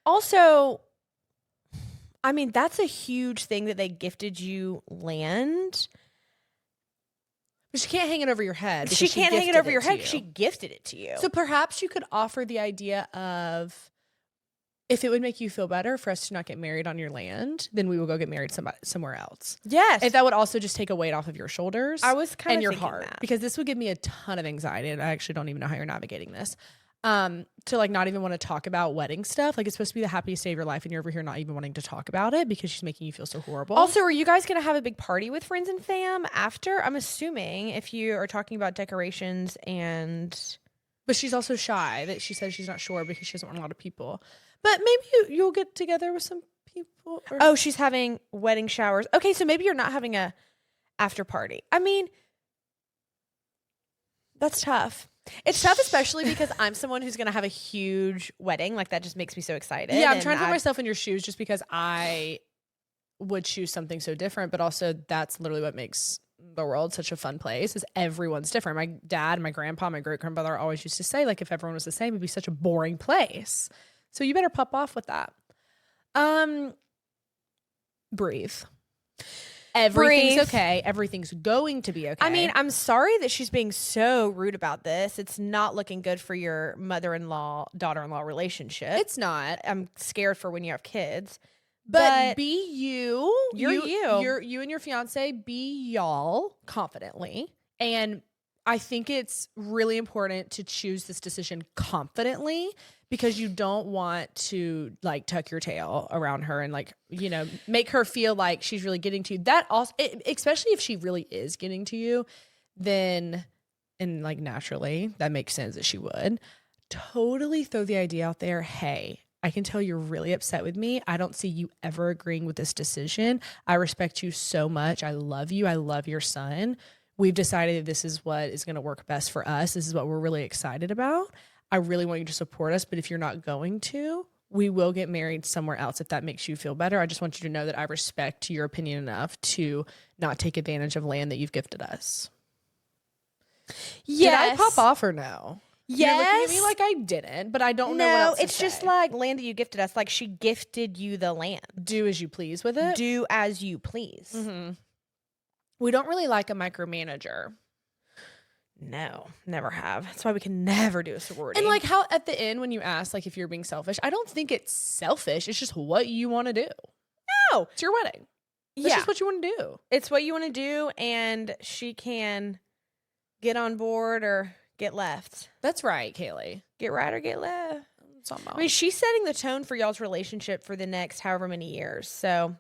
Also, I mean, that's a huge thing that they gifted you land. But she can't hang it over your head. She can't hang it over your head because she gifted it to you. So perhaps you could offer the idea of, if it would make you feel better for us to not get married on your land, then we will go get married somewhere else. Yes. If that would also just take a weight off of your shoulders. I was kind of your thinking heart. that. Because this would give me a ton of anxiety, and I actually don't even know how you're navigating this. To like not even want to talk about wedding stuff. Like, it's supposed to be the happiest day of your life, and you're over here not even wanting to talk about it because she's making you feel so horrible. Also, are you guys going to have a big party with friends and fam after? I'm assuming, if you are talking about decorations and... But she's also shy, that she says she's not sure because she doesn't want a lot of people. But maybe you'll get together with some people. Oh, she's having wedding showers. Okay, so maybe you're not having a after party. I mean, that's tough. It's tough, especially because I'm someone who's going to have a huge wedding. Like, that just makes me so excited. Yeah, I'm trying to put myself in your shoes, just because I would choose something so different. But also, that's literally what makes the world such a fun place, is everyone's different. My dad, my grandpa, my great-grandmother always used to say, like, if everyone was the same, it'd be such a boring place. So you better pop off with that. Breathe. Everything's okay. Everything's going to be okay. I mean, I'm sorry that she's being so rude about this. It's not looking good for your mother-in-law, daughter-in-law relationship. It's not. I'm scared for when you have kids. But be you. You're you. You and your fiance, be y'all confidently. And I think it's really important to choose this decision confidently, because you don't want to like tuck your tail around her and like, you know, make her feel like she's really getting to you. That also, especially if she really is getting to you, then, and like naturally that makes sense that she would totally throw the idea out there. Hey, I can tell you're really upset with me. I don't see you ever agreeing with this decision. I respect you so much. I love you. I love your son. We've decided that this is what is going to work best for us. This is what we're really excited about. I really want you to support us, but if you're not going to, we will get married somewhere else if that makes you feel better. I just want you to know that I respect your opinion enough to not take advantage of land that you've gifted us. Yes. Did I pop off or no? Yes. You're looking at me like I didn't, but I don't know what else to it's say. just like land that you gifted us. Like, she gifted you the land. Do as you please with it. Do as you please. Mm-hmm. We don't really like a micromanager. No, never have. That's why we can never do a sorority. And like how at the end when you ask like if you're being selfish, I don't think it's selfish. It's just what you want to do. No, it's your wedding. That's just what you want to do. It's what you want to do, and she can get on board or get left. That's right, Kaylee. Get right or get left. I mean, she's setting the tone for y'all's relationship for the next however many years. So,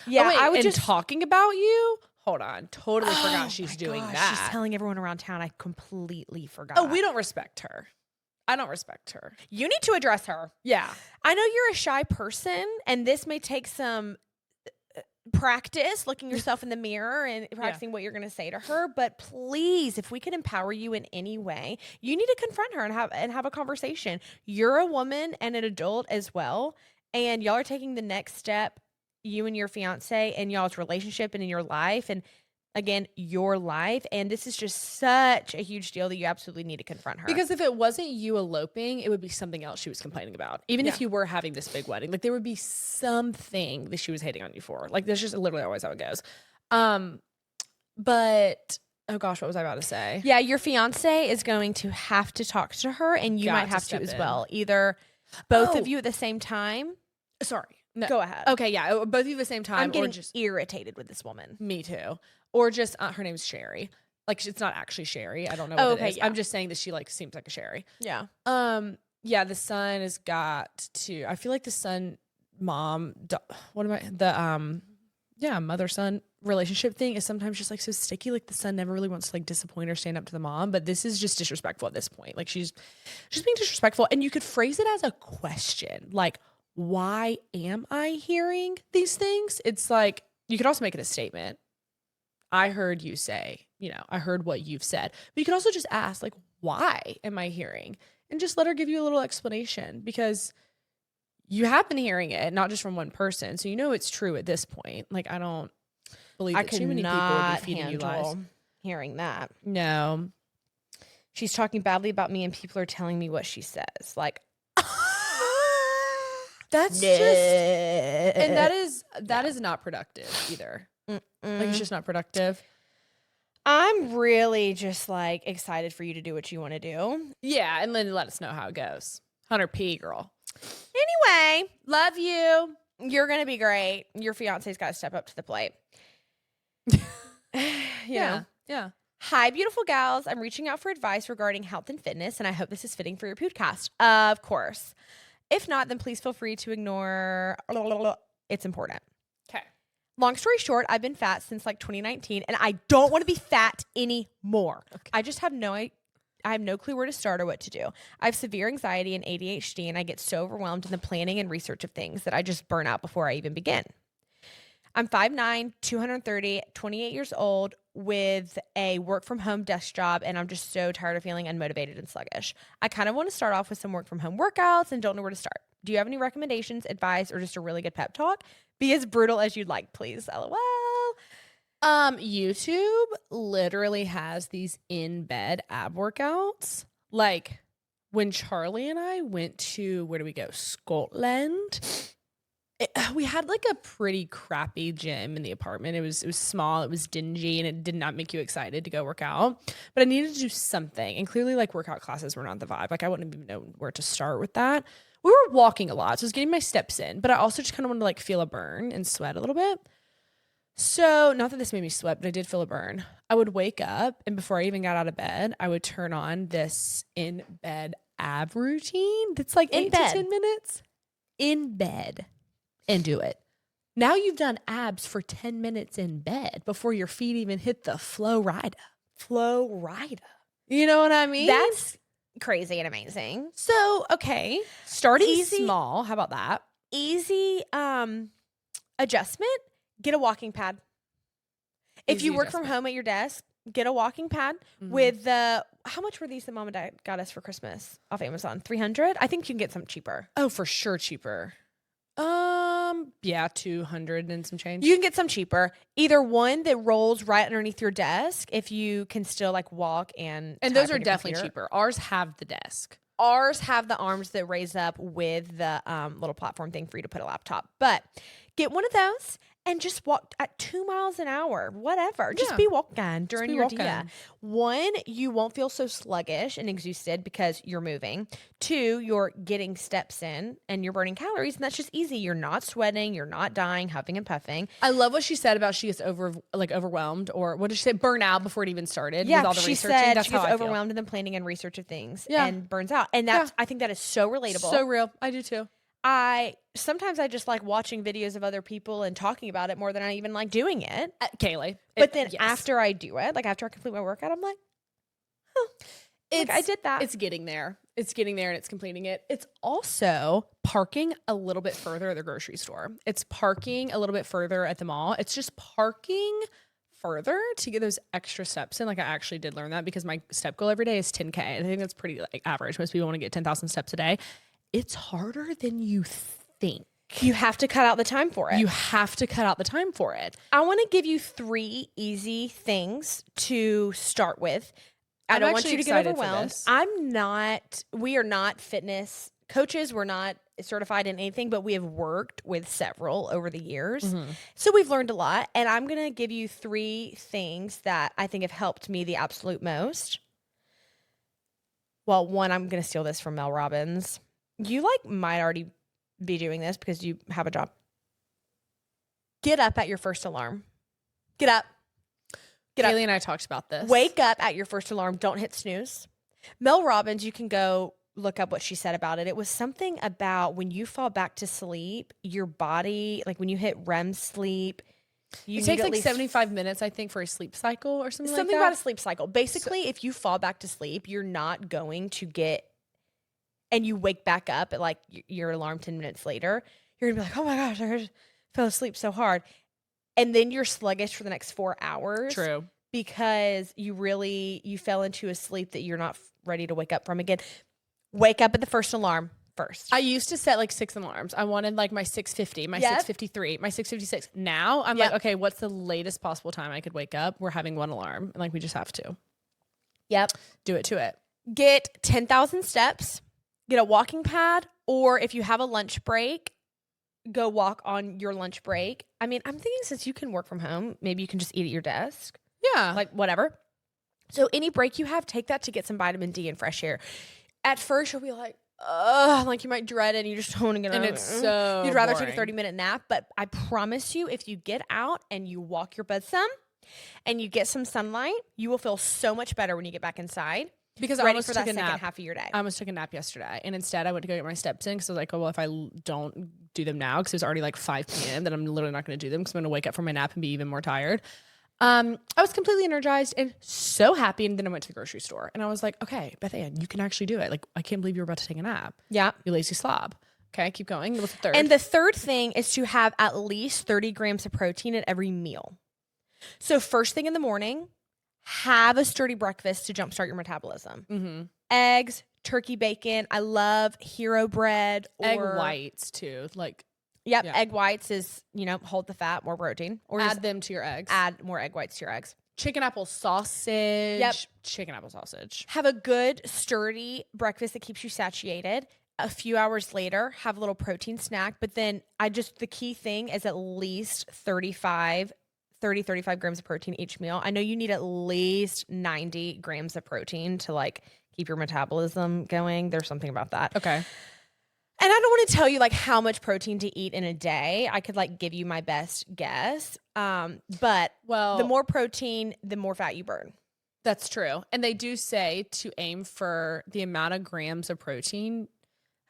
yeah, I was just talking about you. Hold on. Totally forgot she's doing that. She's telling everyone around town. I completely forgot. Oh, we don't respect her. I don't respect her. You need to address her. Yeah. I know you're a shy person, and this may take some practice looking yourself in the mirror and practicing what you're going to say to her. But please, if we can empower you in any way, you need to confront her and have a conversation. You're a woman and an adult as well, and y'all are taking the next step, you and your fiance, and y'all's relationship and in your life, and again, your life. And this is just such a huge deal that you absolutely need to confront her. Because if it wasn't you eloping, it would be something else she was complaining about. Even if you were having this big wedding, like there would be something that she was hating on you for. Like that's just literally always how it goes. But oh gosh, what was I about to say? Yeah, your fiance is going to have to talk to her, and you might have to as well. Either both of you at the same time. Sorry. No. Go ahead. Okay, yeah, both of you at the same time. I'm getting irritated with this woman. Me too. Or just, her name's Sherry. Like it's not actually Sherry. I don't know Oh, what okay, it is. yeah. I'm just saying that she like seems like a Sherry. Yeah. Yeah, the son has got to. I feel like the son mom. Mother son relationship thing is sometimes just like so sticky. Like the son never really wants to like disappoint or stand up to the mom, but this is just disrespectful at this point. Like she's being disrespectful, and you could phrase it as a question, like, "Why am I hearing these things?" It's like you could also make it a statement. I heard you say, I heard what you've said, but you could also just ask, like, why am I hearing? And just let her give you a little explanation because you have been hearing it, not just from one person. So it's true at this point. Like, I don't believe that too many people would be feeding you lies. Hearing that. No. She's talking badly about me and people are telling me what she says. Like, that's just, and that is not productive either. Like, it's just not productive. I'm really just like excited for you to do what you want to do. Yeah, and then let us know how it goes. 100p, girl. Anyway, love you. You're going to be great. Your fiance's got to step up to the plate. Yeah. Hi, beautiful gals. I'm reaching out for advice regarding health and fitness, and I hope this is fitting for your podcast. Of course. If not, then please feel free to ignore. It's important. Okay. Long story short, I've been fat since like 2019, and I don't want to be fat anymore. Okay. I just have no clue where to start or what to do. I have severe anxiety and ADHD, and I get so overwhelmed in the planning and research of things that I just burn out before I even begin. I'm 5'9", 230, 28 years old with a work from home desk job, and I'm just so tired of feeling unmotivated and sluggish. I kind of want to start off with some work from home workouts and don't know where to start. Do you have any recommendations, advice, or just a really good pep talk? Be as brutal as you'd like, please. LOL. YouTube literally has these in-bed ab workouts. Like when Charlie and I went to, where do we go? Scotland. We had like a pretty crappy gym in the apartment. It was small, it was dingy, and it did not make you excited to go work out. But I needed to do something. And clearly like workout classes were not the vibe. Like I wouldn't even know where to start with that. We were walking a lot, so I was getting my steps in, but I also just kind of wanted to like feel a burn and sweat a little bit. So not that this made me sweat, but I did feel a burn. I would wake up, and before I even got out of bed, I would turn on this in-bed ab routine that's like 8 to 10 minutes in bed and do it. Now you've done abs for 10 minutes in bed before your feet even hit the flow rida. You know what I mean? That's crazy and amazing. So, okay. Starting small. How about that? Easy adjustment. Get a walking pad. If you work from home at your desk, get a walking pad with the, how much were these that mom and dad got us for Christmas off Amazon? 300? I think you can get some cheaper. Oh, for sure cheaper. Yeah, 200 and some change. You can get some cheaper. Either one that rolls right underneath your desk if you can still like walk and those are definitely cheaper. Ours have the desk. Ours have the arms that raise up with the little platform thing for you to put a laptop. But get one of those and just walk at 2 miles an hour, whatever. Just be walking during your day. One, you won't feel so sluggish and exhausted because you're moving. Two, you're getting steps in and you're burning calories, and that's just easy. You're not sweating, you're not dying, huffing and puffing. I love what she said about she gets overwhelmed, or what did she say? Burnout before it even started. Yeah, with all the she researching. said That's she gets how overwhelmed in the planning and research of things and burns out. And that's I think that is so relatable. So real. I do too. Sometimes I just like watching videos of other people and talking about it more than I even like doing it. Kaylee. But then after I do it, like after I complete my workout, I'm like, I did that. It's getting there. It's getting there and it's completing it. It's also parking a little bit further at the grocery store. It's parking a little bit further at the mall. It's just parking further to get those extra steps in. Like I actually did learn that because my step goal every day is 10K. I think that's pretty like average. Most people want to get 10,000 steps a day. It's harder than you think. You have to cut out the time for it. I want to give you 3 easy things to start with. I don't want you to get overwhelmed. We are not fitness coaches. We're not certified in anything, but we have worked with several over the years. So we've learned a lot. And I'm going to give you 3 things that I think have helped me the absolute most. Well, one, I'm going to steal this from Mel Robbins. You might already be doing this because you have a job. Get up at your first alarm. Get up. Get up. Kaylee and I talked about this. Wake up at your first alarm. Don't hit snooze. Mel Robbins, you can go look up what she said about it. It was something about when you fall back to sleep, your body, like when you hit REM sleep, it takes like 75 minutes, I think, for a sleep cycle or something like that. Something about a sleep cycle. Basically, if you fall back to sleep, you're not going to get, and you wake back up at like your alarm 10 minutes later, you're going to be like, oh my gosh, I fell asleep so hard. And then you're sluggish for the next 4 hours. True. Because you fell into a sleep that you're not ready to wake up from again. Wake up at the first alarm first. I used to set like 6 alarms. I wanted like my 6:50, my 6:53, my 6:56. Now I'm like, okay, what's the latest possible time I could wake up? We're having 1 alarm. And like, we just have to. Yep. Do it to it. Get 10,000 steps. Get a walking pad. Or if you have a lunch break, go walk on your lunch break. I mean, I'm thinking since you can work from home, maybe you can just eat at your desk. Yeah. Like whatever. So any break you have, take that to get some vitamin D and fresh air. At first, you'll be like, ugh, like you might dread it and you just don't want to get and up. it's so You'd rather boring. take a 30-minute nap. But I promise you, if you get out and you walk your bed some and you get some sunlight, you will feel so much better when you get back inside. Because I ready almost for took that a second nap. half of your day. I almost took a nap yesterday. And instead, I went to go get my steps in because I was like, oh, well, if I don't do them now, because it was already like 5 p.m., then I'm literally not going to do them because I'm going to wake up from my nap and be even more tired. I was completely energized and so happy. And then I went to the grocery store and I was like, okay, Beth Anne, you can actually do it. Like, I can't believe you're about to take a nap. Yeah. You lazy slob. Okay, keep going. What's the third? And the third thing is to have at least 30 grams of protein at every meal. So first thing in the morning, have a sturdy breakfast to jumpstart your metabolism. Mm-hmm. Eggs, turkey bacon. I love hero bread. Egg whites too. Like, yep, egg whites is, hold the fat, more protein. Or add them to your eggs. Add more egg whites to your eggs. Chicken apple sausage. Yep. Chicken apple sausage. Have a good, sturdy breakfast that keeps you satiated. A few hours later, have a little protein snack. But then the key thing is at least 35 grams of protein each meal. I know you need at least 90 grams of protein to like keep your metabolism going. There's something about that. Okay. And I don't want to tell you like how much protein to eat in a day. I could like give you my best guess. But the more protein, the more fat you burn. That's true. And they do say to aim for the amount of grams of protein,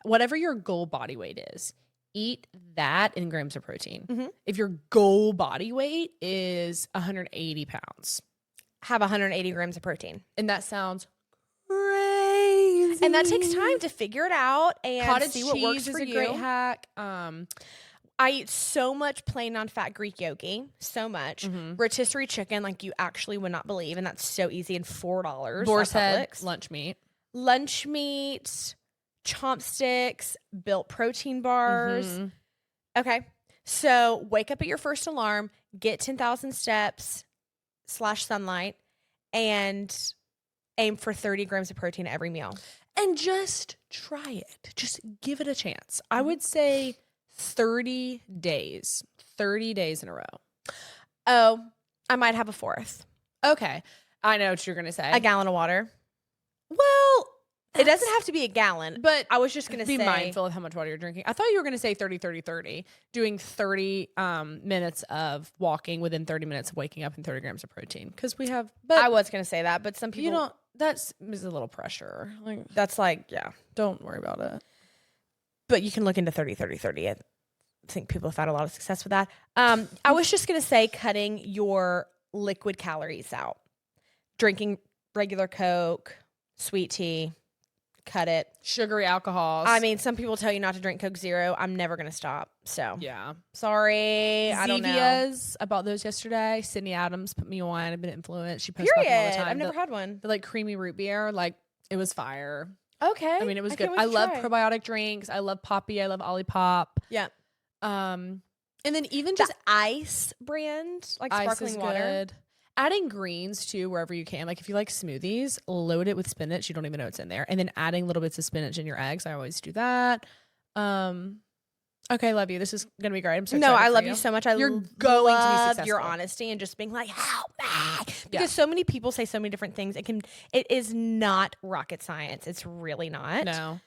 whatever your goal body weight is. Eat that in grams of protein. Mm-hmm. If your goal body weight is 180 pounds, have 180 grams of protein. And that sounds crazy. And that takes time to figure it out and cottage see what works for you. Is a great hack. I eat so much plain non-fat Greek yogi, so much. Mm-hmm. Rotisserie chicken, like you actually would not believe, and that's so easy and $4. Boar's head lunch meat. Lunch meat. Chopsticks, built protein bars. Mm-hmm. Okay. So wake up at your first alarm, get 10,000 steps / sunlight, and aim for 30 grams of protein every meal. And just try it. Just give it a chance. I would say 30 days. 30 days in a row. Oh, I might have a fourth. Okay. I know what you're going to say. A gallon of water. Well, it doesn't have to be a gallon, but I was just going to say. Be mindful of how much water you're drinking. I thought you were going to say 30, 30, 30. Doing 30 minutes of walking within 30 minutes of waking up and 30 grams of protein. Because we have. But I was going to say that, but some people. You don't. That's a little pressure. Like, that's like, yeah. Don't worry about it. But you can look into 30, 30, 30. I think people have had a lot of success with that. I was just going to say cutting your liquid calories out. Drinking regular Coke, sweet tea. Cut it. Sugary alcohols. I mean, some people tell you not to drink Coke Zero. I'm never going to stop. So, yeah. Sorry. I don't know. Zevias, I bought those yesterday. Sydney Adams put me on. I've been influenced. She posts about them all the time. I've never had one. The like creamy root beer. Like, it was fire. Okay. I mean, it was good. I love probiotic drinks. I love Poppy. I love Olipop. Yeah. And then even just ice brand, like sparkling water. Good. Adding greens too, wherever you can. Like if you like smoothies, load it with spinach. You don't even know it's in there. And then adding little bits of spinach in your eggs. I always do that. Okay, love you. This is gonna be great. I'm so excited. No, I love you so much. You're going to be successful. Your honesty and just being like, help me. Because so many people say so many different things. It is not rocket science. It's really not. No.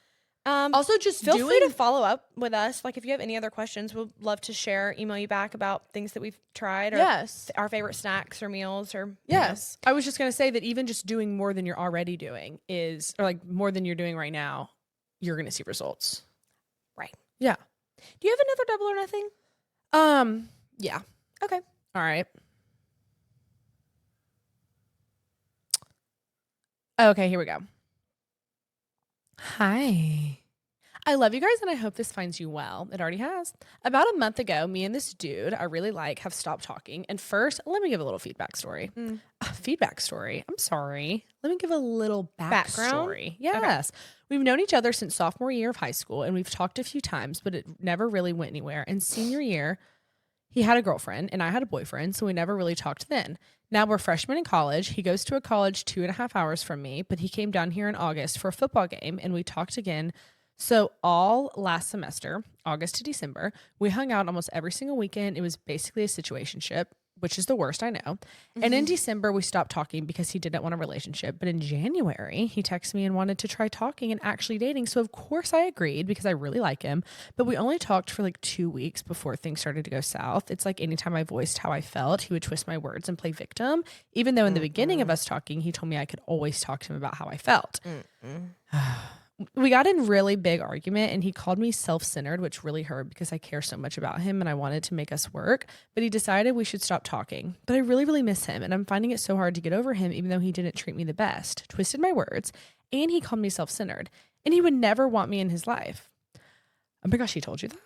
Also, just feel free to follow up with us. Like, if you have any other questions, we'd love to email you back about things that we've tried or our favorite snacks or meals or. Yes. I was just going to say that even just doing more than you're already doing or like more than you're doing right now, you're going to see results. Right. Yeah. Do you have another double or nothing? Yeah. Okay. All right. Okay, here we go. Hi. I love you guys and I hope this finds you well. It already has. About a month ago, me and this dude I really like have stopped talking. And first, let me give a little feedback story. Feedback story. I'm sorry. Let me give a little backstory. Yes. Okay. We've known each other since sophomore year of high school and we've talked a few times, but it never really went anywhere. And senior year, he had a girlfriend and I had a boyfriend, so we never really talked then. Now we're freshmen in college. He goes to a college 2.5 hours from me, but he came down here in August for a football game and we talked again. So all last semester, August to December, we hung out almost every single weekend. It was basically a situationship, which is the worst, I know. Mm-hmm. And in December, we stopped talking because he didn't want a relationship. But in January, he texted me and wanted to try talking and actually dating. So of course I agreed because I really like him. But we only talked for like 2 weeks before things started to go south. It's like anytime I voiced how I felt, he would twist my words and play victim. Even though in the beginning of us talking, he told me I could always talk to him about how I felt. We got in a really big argument and he called me self-centered, which really hurt because I care so much about him and I wanted to make us work, but he decided we should stop talking. But I really, really miss him and I'm finding it so hard to get over him even though he didn't treat me the best, twisted my words, and he called me self-centered and he would never want me in his life. Oh my gosh, he told you that?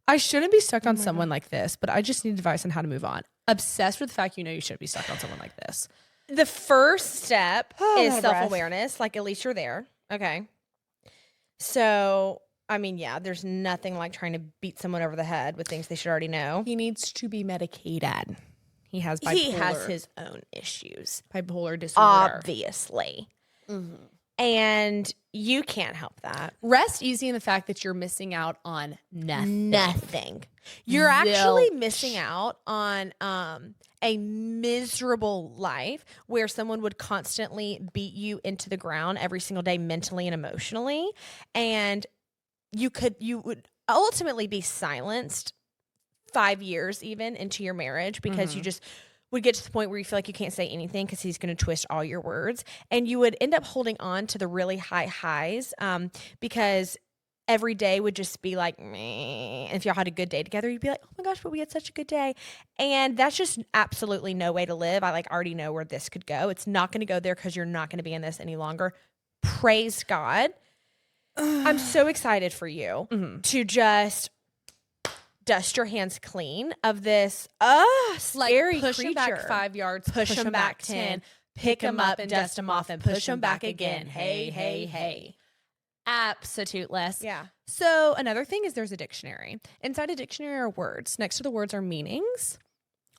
I shouldn't be stuck on someone like this, but I just need advice on how to move on. Obsessed with the fact you know you shouldn't be stuck on someone like this. The first step is self-awareness. Like, at least you're there. Okay. So, I mean, yeah, there's nothing like trying to beat someone over the head with things they should already know. He needs to be medicated. He has bipolar. He has his own issues. Bipolar disorder. Obviously. Mm-hmm. And you can't help that. Rest easy in the fact that you're missing out on nothing. You're actually missing out on a miserable life where someone would constantly beat you into the ground every single day mentally and emotionally. And you would ultimately be silenced 5 years even into your marriage because you just would get to the point where you feel like you can't say anything because he's going to twist all your words. And you would end up holding on to the really high highs because every day would just be like, meh. And if y'all had a good day together, you'd be like, oh my gosh, but we had such a good day. And that's just absolutely no way to live. I already know where this could go. It's not going to go there because you're not going to be in this any longer. Praise God. I'm so excited for you to just dust your hands clean of this scary push creature. Him back 5 yards, push him back 10, pick him up and dust him off and push him back again. Hey, hey, hey. Absolute-less. Yeah. So another thing is there's a dictionary. Inside a dictionary are words. Next to the words are meanings.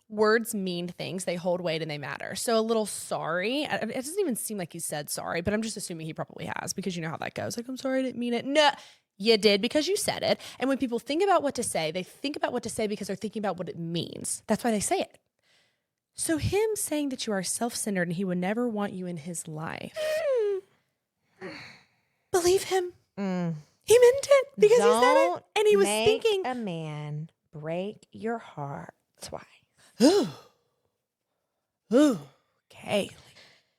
Words mean things. They hold weight and they matter. So a little sorry. It doesn't even seem like he said sorry, but I'm just assuming he probably has because you know how that goes. Like, I'm sorry, I didn't mean it. No, you did because you said it. And when people think about what to say, they think about what to say because they're thinking about what it means. That's why they say it. So him saying that you are self-centered and he would never want you in his life. Believe him. He meant it because he said it. And he was thinking. A man break your heart twice. Ooh, Kaylee.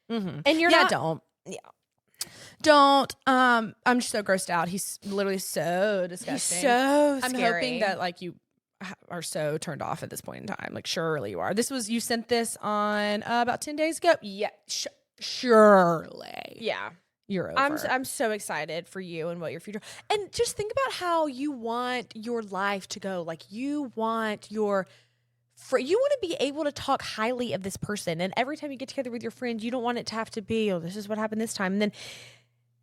And you're yeah, not. Don't. Yeah. Don't. I'm just so grossed out. He's literally so disgusting. He's so I'm scary. hoping that like you are so turned off at this point in time. Like surely you are. You sent this on about 10 days ago. Yeah. Surely. Yeah. You're over. I'm so excited for you and what your future. And just think about how you want your life to go. Like you want you want to be able to talk highly of this person. And every time you get together with your friends, you don't want it to have to be, oh, this is what happened this time. And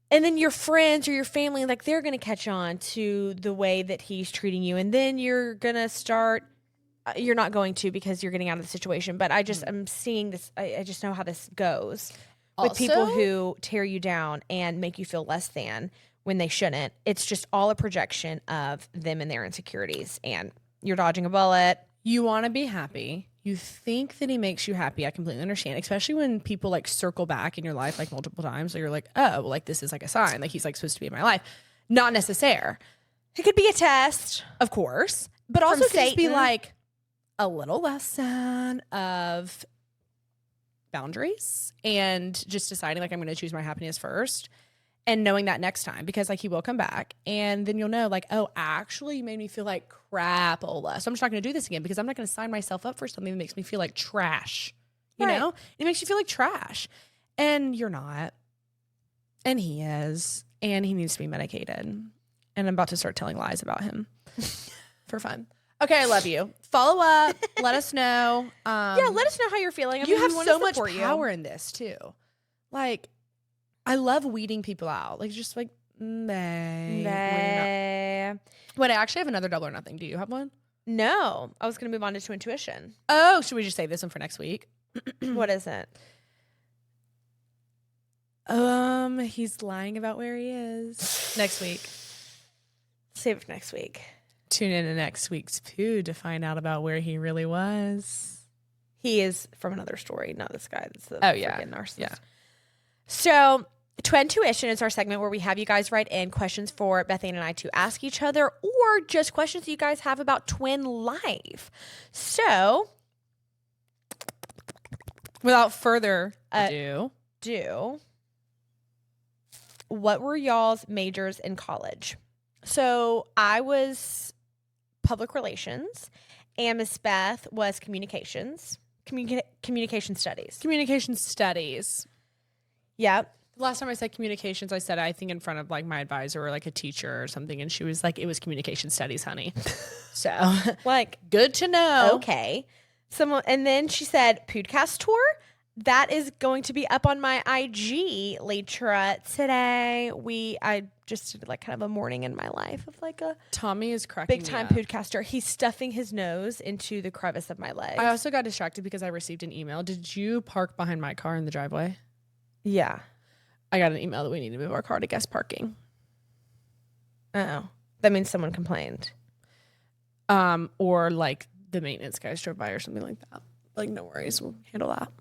then your friends or your family, like they're going to catch on to the way that he's treating you. And then you're going to start, you're not going to because you're getting out of the situation. But I'm seeing this. I just know how this goes. With people who tear you down and make you feel less than when they shouldn't. It's just all a projection of them and their insecurities. And you're dodging a bullet. You want to be happy. you think that he makes you happy. I completely understand, especially when people like circle back in your life like multiple times. So you're like, oh, well, like this is like a sign. Like he's like supposed to be in my life. Not necessary. It could be a test, of course, but also could just be Satan. like a little lesson of boundaries and just deciding like I'm going to choose my happiness first and knowing that next time, because like he will come back and then you'll know like, oh, actually you made me feel like crapola. So I'm just not going to do this again because I'm not going to sign myself up for something that makes me feel like trash. You know? It makes you feel like trash. And you're not. And he is. And he needs to be medicated. And I'm about to start telling lies about him for fun. Okay, I love you. Follow up. Let us know. Yeah, let us know how you're feeling. You have so much power in this too. Like, I love weeding people out. Like, just like, Wait, I actually have another double or nothing. Do you have one? No. I was going to move on to intuition. Oh, should we just save this one for next week? What is it? He's lying about where he is. Next week. Save it for next week. Tune in to next week's Poo to find out about where he really was. He is from another story, not this guy. That's the freaking narcissist. Yeah. So, Twintuition is our segment where we have you guys write in questions for Beth Anne and I to ask each other, or just questions that you guys have about twin life. So, without further ado, what were y'all's majors in college? So I was public relations, and Miss Beth was communication studies. Communication studies. Yep. Last time I said communications, I said I think in front of like my advisor or like a teacher or something, and she was like, "It was communication studies, honey." So, like, good to know. Okay. And then she said, "Podcast tour." That is going to be up on my IG later today. I just did like kind of a morning in my life of like a Tommy is cracking big time podcaster. He's stuffing his nose into the crevice of my leg. I also got distracted because I received an email. Did you park behind my car in the driveway? Yeah. I got an email that we need to move our car to guest parking. Oh. That means someone complained. Or like the maintenance guys drove by or something like that. Like, no worries. We'll handle that.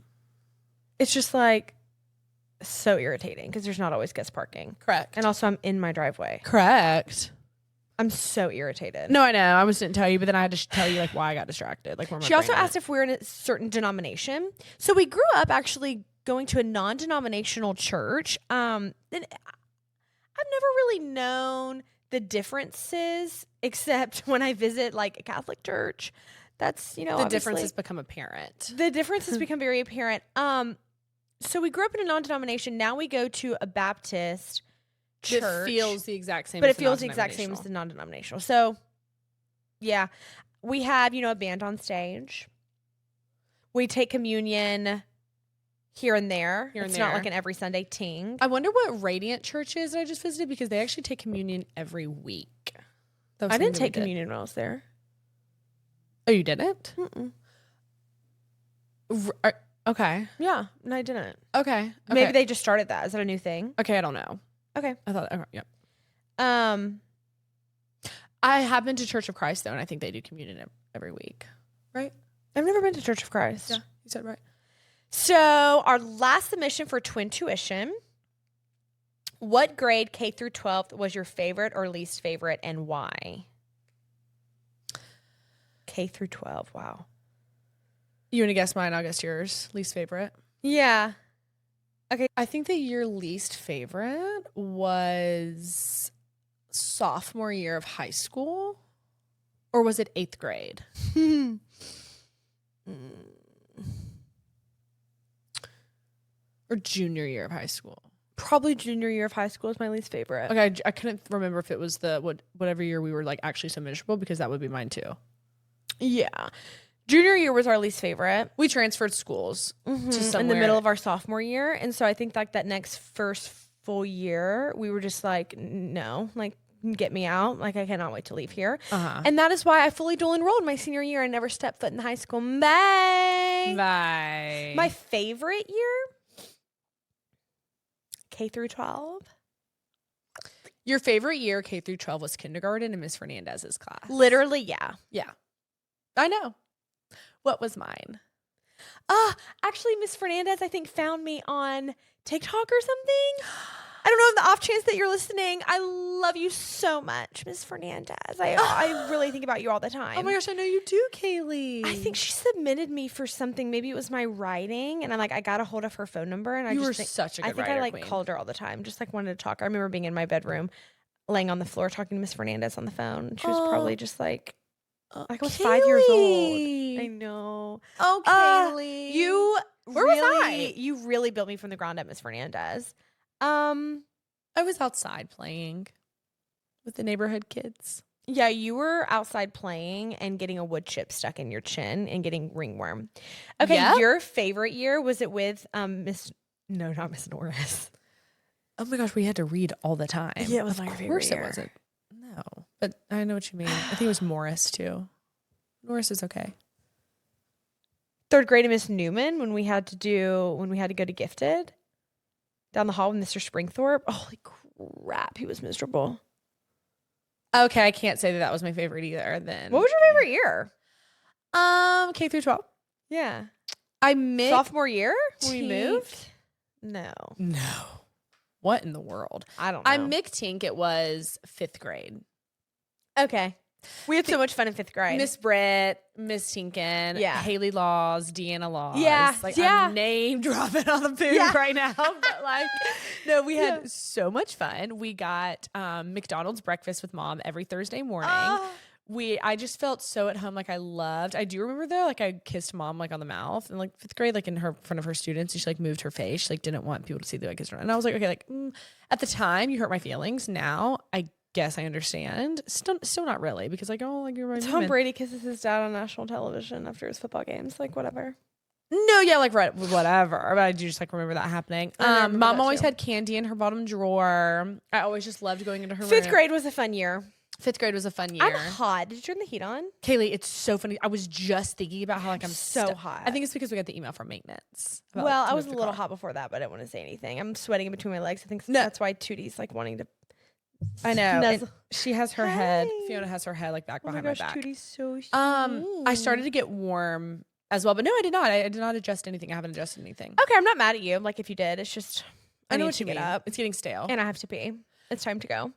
It's just like so irritating because there's not always guest parking. Correct. And also I'm in my driveway. Correct. I'm so irritated. No, I know. I didn't tell you, but then I had to tell you like why I got distracted. Like, where she also asked if we're in a certain denomination. So we grew up actually going to a non-denominational church. And I've never really known the differences except when I visit like a Catholic church. That's, the differences become apparent. The differences become very apparent. So we grew up in a non-denomination. Now we go to a Baptist church. It feels the exact same. But it feels the exact same as the non-denominational. So, yeah. We have, a band on stage. We take communion here and there. It's not like an every Sunday ting. I wonder what Radiant Church is that I just visited, because they actually take communion every week. I didn't take communion when I was there. Oh, you didn't? Mm-mm. Okay. Yeah, no, I didn't. Okay. Maybe they just started that. Is that a new thing? Okay, I don't know. Okay. I thought, yeah. I have been to Church of Christ, though, and I think they do communion every week. Right? I've never been to Church of Christ. Yeah, you said right. So, our last submission for Twintuition. What grade K through 12th was your favorite or least favorite, and why? K through 12. Wow. You want to guess mine? I'll guess yours. Least favorite? Yeah. Okay. I think that your least favorite was sophomore year of high school, or was it 8th grade? Or junior year of high school? Probably junior year of high school is my least favorite. Okay, I couldn't remember if it was whatever year we were like actually so miserable, because that would be mine too. Yeah. Junior year was our least favorite. We transferred schools to somewhere in the middle of our sophomore year. And so I think like that next first full year, we were just like, no, like get me out. Like I cannot wait to leave here. And that is why I fully dual enrolled my senior year and never stepped foot in high school. Bye. Bye. My favorite year, K through 12. Your favorite year, K through 12, was kindergarten and Miss Fernandez's class. Literally, yeah. Yeah. I know. What was mine? Actually, Miss Fernandez, I think, found me on TikTok or something. I don't know, in the off chance that you're listening. I love you so much, Miss Fernandez. I really think about you all the time. Oh my gosh, I know you do, Kaylee. I think she submitted me for something. Maybe it was my writing, and I'm like, I got a hold of her phone number, and you were such a good writer, I like queen. called her all the time, just like wanted to talk. I remember being in my bedroom, laying on the floor, talking to Miss Fernandez on the phone. She was probably just like I was 5 years old. I know. Oh, Kaylee. Where was I? You really built me from the ground up, Miss Fernandez. I was outside playing with the neighborhood kids. Yeah, you were outside playing and getting a wood chip stuck in your chin and getting ringworm. Okay, Yep. Your favorite year, was it with not Miss Norris? Oh my gosh, we had to read all the time. Yeah, it was my of favorite course year. it wasn't. No, but I know what you mean. I think it was Morris too. Norris is okay. Third grade of Miss Newman when we had to go to Gifted down the hall with Mr. Springthorpe. Holy crap, he was miserable. Okay, I can't say that was my favorite either. Then What was your favorite year? K through 12. Yeah, I mixed sophomore year when we moved. No, What in the world? I don't know. I mixed it was 5th grade. Okay. We had so much fun in 5th grade. Miss Britt, Miss Tinkin, Yeah. Haley Laws, Deanna Laws. Yeah, Like yeah. I'm name dropping on the food Yeah. right now. But like, no, we had so much fun. We got McDonald's breakfast with mom every Thursday morning. I just felt so at home. Like I do remember though, like I kissed mom like on the mouth in like 5th grade, like in front of her students. And she like moved her face. She like didn't want people to see that I kissed her. And I was like, okay, like at the time you hurt my feelings. Now I guess I understand. Still not really, because like, oh, like you're my Tom human. Brady kisses his dad on national television after his football games. Like whatever. No, yeah, like right, whatever. But I do just like remember that happening. I remember Mom that always too. had candy in her bottom drawer. I always just loved going into her 5th room. grade was a fun year. 5th grade was a fun year. I'm hot. Did you turn the heat on? Kaylee, it's so funny. I was just thinking about how like I'm so hot. I think it's because we got the email from maintenance. about, Well, like, I to was a move the little car. hot before that, but I didn't want to say anything. I'm sweating in between my legs. I think No. that's why Tootie's like wanting to. I know. and Nuzzle. she has her head. Hey. Fiona has her head like back Oh my behind gosh, my back. Tootie's so sweet. I started to get warm as well, but no, I did not. I did not adjust anything. I haven't adjusted anything. Okay, I'm not mad at you. Like if you did, it's just I know need what to you get mean. up It's getting stale. and I have to pee. It's time to go.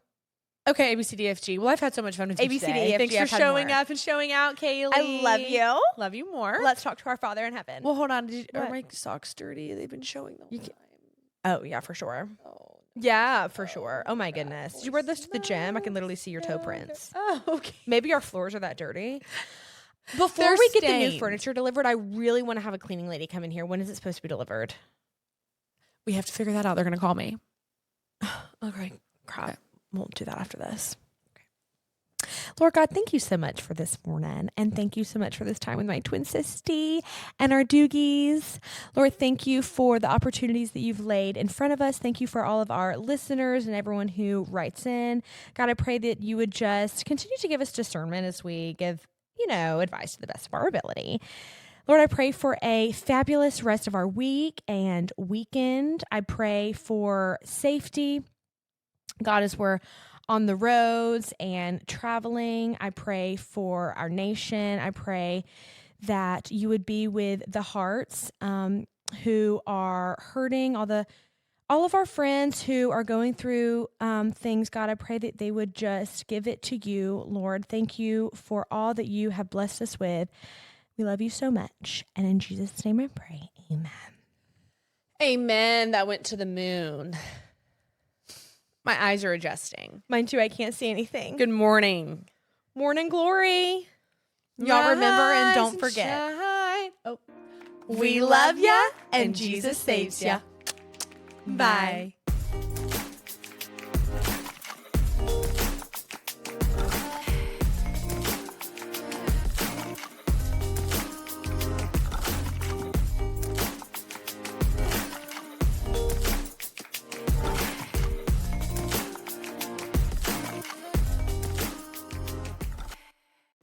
Okay, ABCDFG. Well, I've had so much fun with you today. ABCDFG, Thanks I've for had showing more. up and showing out, Kaylee. I love you. Love you more. Let's talk to our Father in heaven. Well, hold on. Are What? my socks dirty? They've been showing the whole time. Oh yeah, for sure. Oh, Yeah, for sure. Oh my goodness. Did you wear this to the gym? I can literally see your toe prints. Oh, okay. Maybe our floors are that dirty. Before They're we get the new stained. furniture delivered, I really want to have a cleaning lady come in here. When is it supposed to be delivered? We have to figure that out. They're going to call me. Okay, crap. We'll do that after this. Lord God, thank you so much for this morning. And thank you so much for this time with my twin sisty and our doogies. Lord, thank you for the opportunities that you've laid in front of us. Thank you for all of our listeners and everyone who writes in. God, I pray that you would just continue to give us discernment as we give, advice to the best of our ability. Lord, I pray for a fabulous rest of our week and weekend. I pray for safety. God, as we're on the roads and traveling, I pray for our nation. I pray that you would be with the hearts who are hurting, all of our friends who are going through things. God, I pray that they would just give it to you, Lord. Thank you for all that you have blessed us with. We love you so much. And in Jesus' name I pray, amen. Amen. That went to the moon. My eyes are adjusting. Mine too, I can't see anything. Good morning. Morning glory. Y'all remember and don't Rise forget. shine. Oh. We love ya and Jesus saves ya. Bye.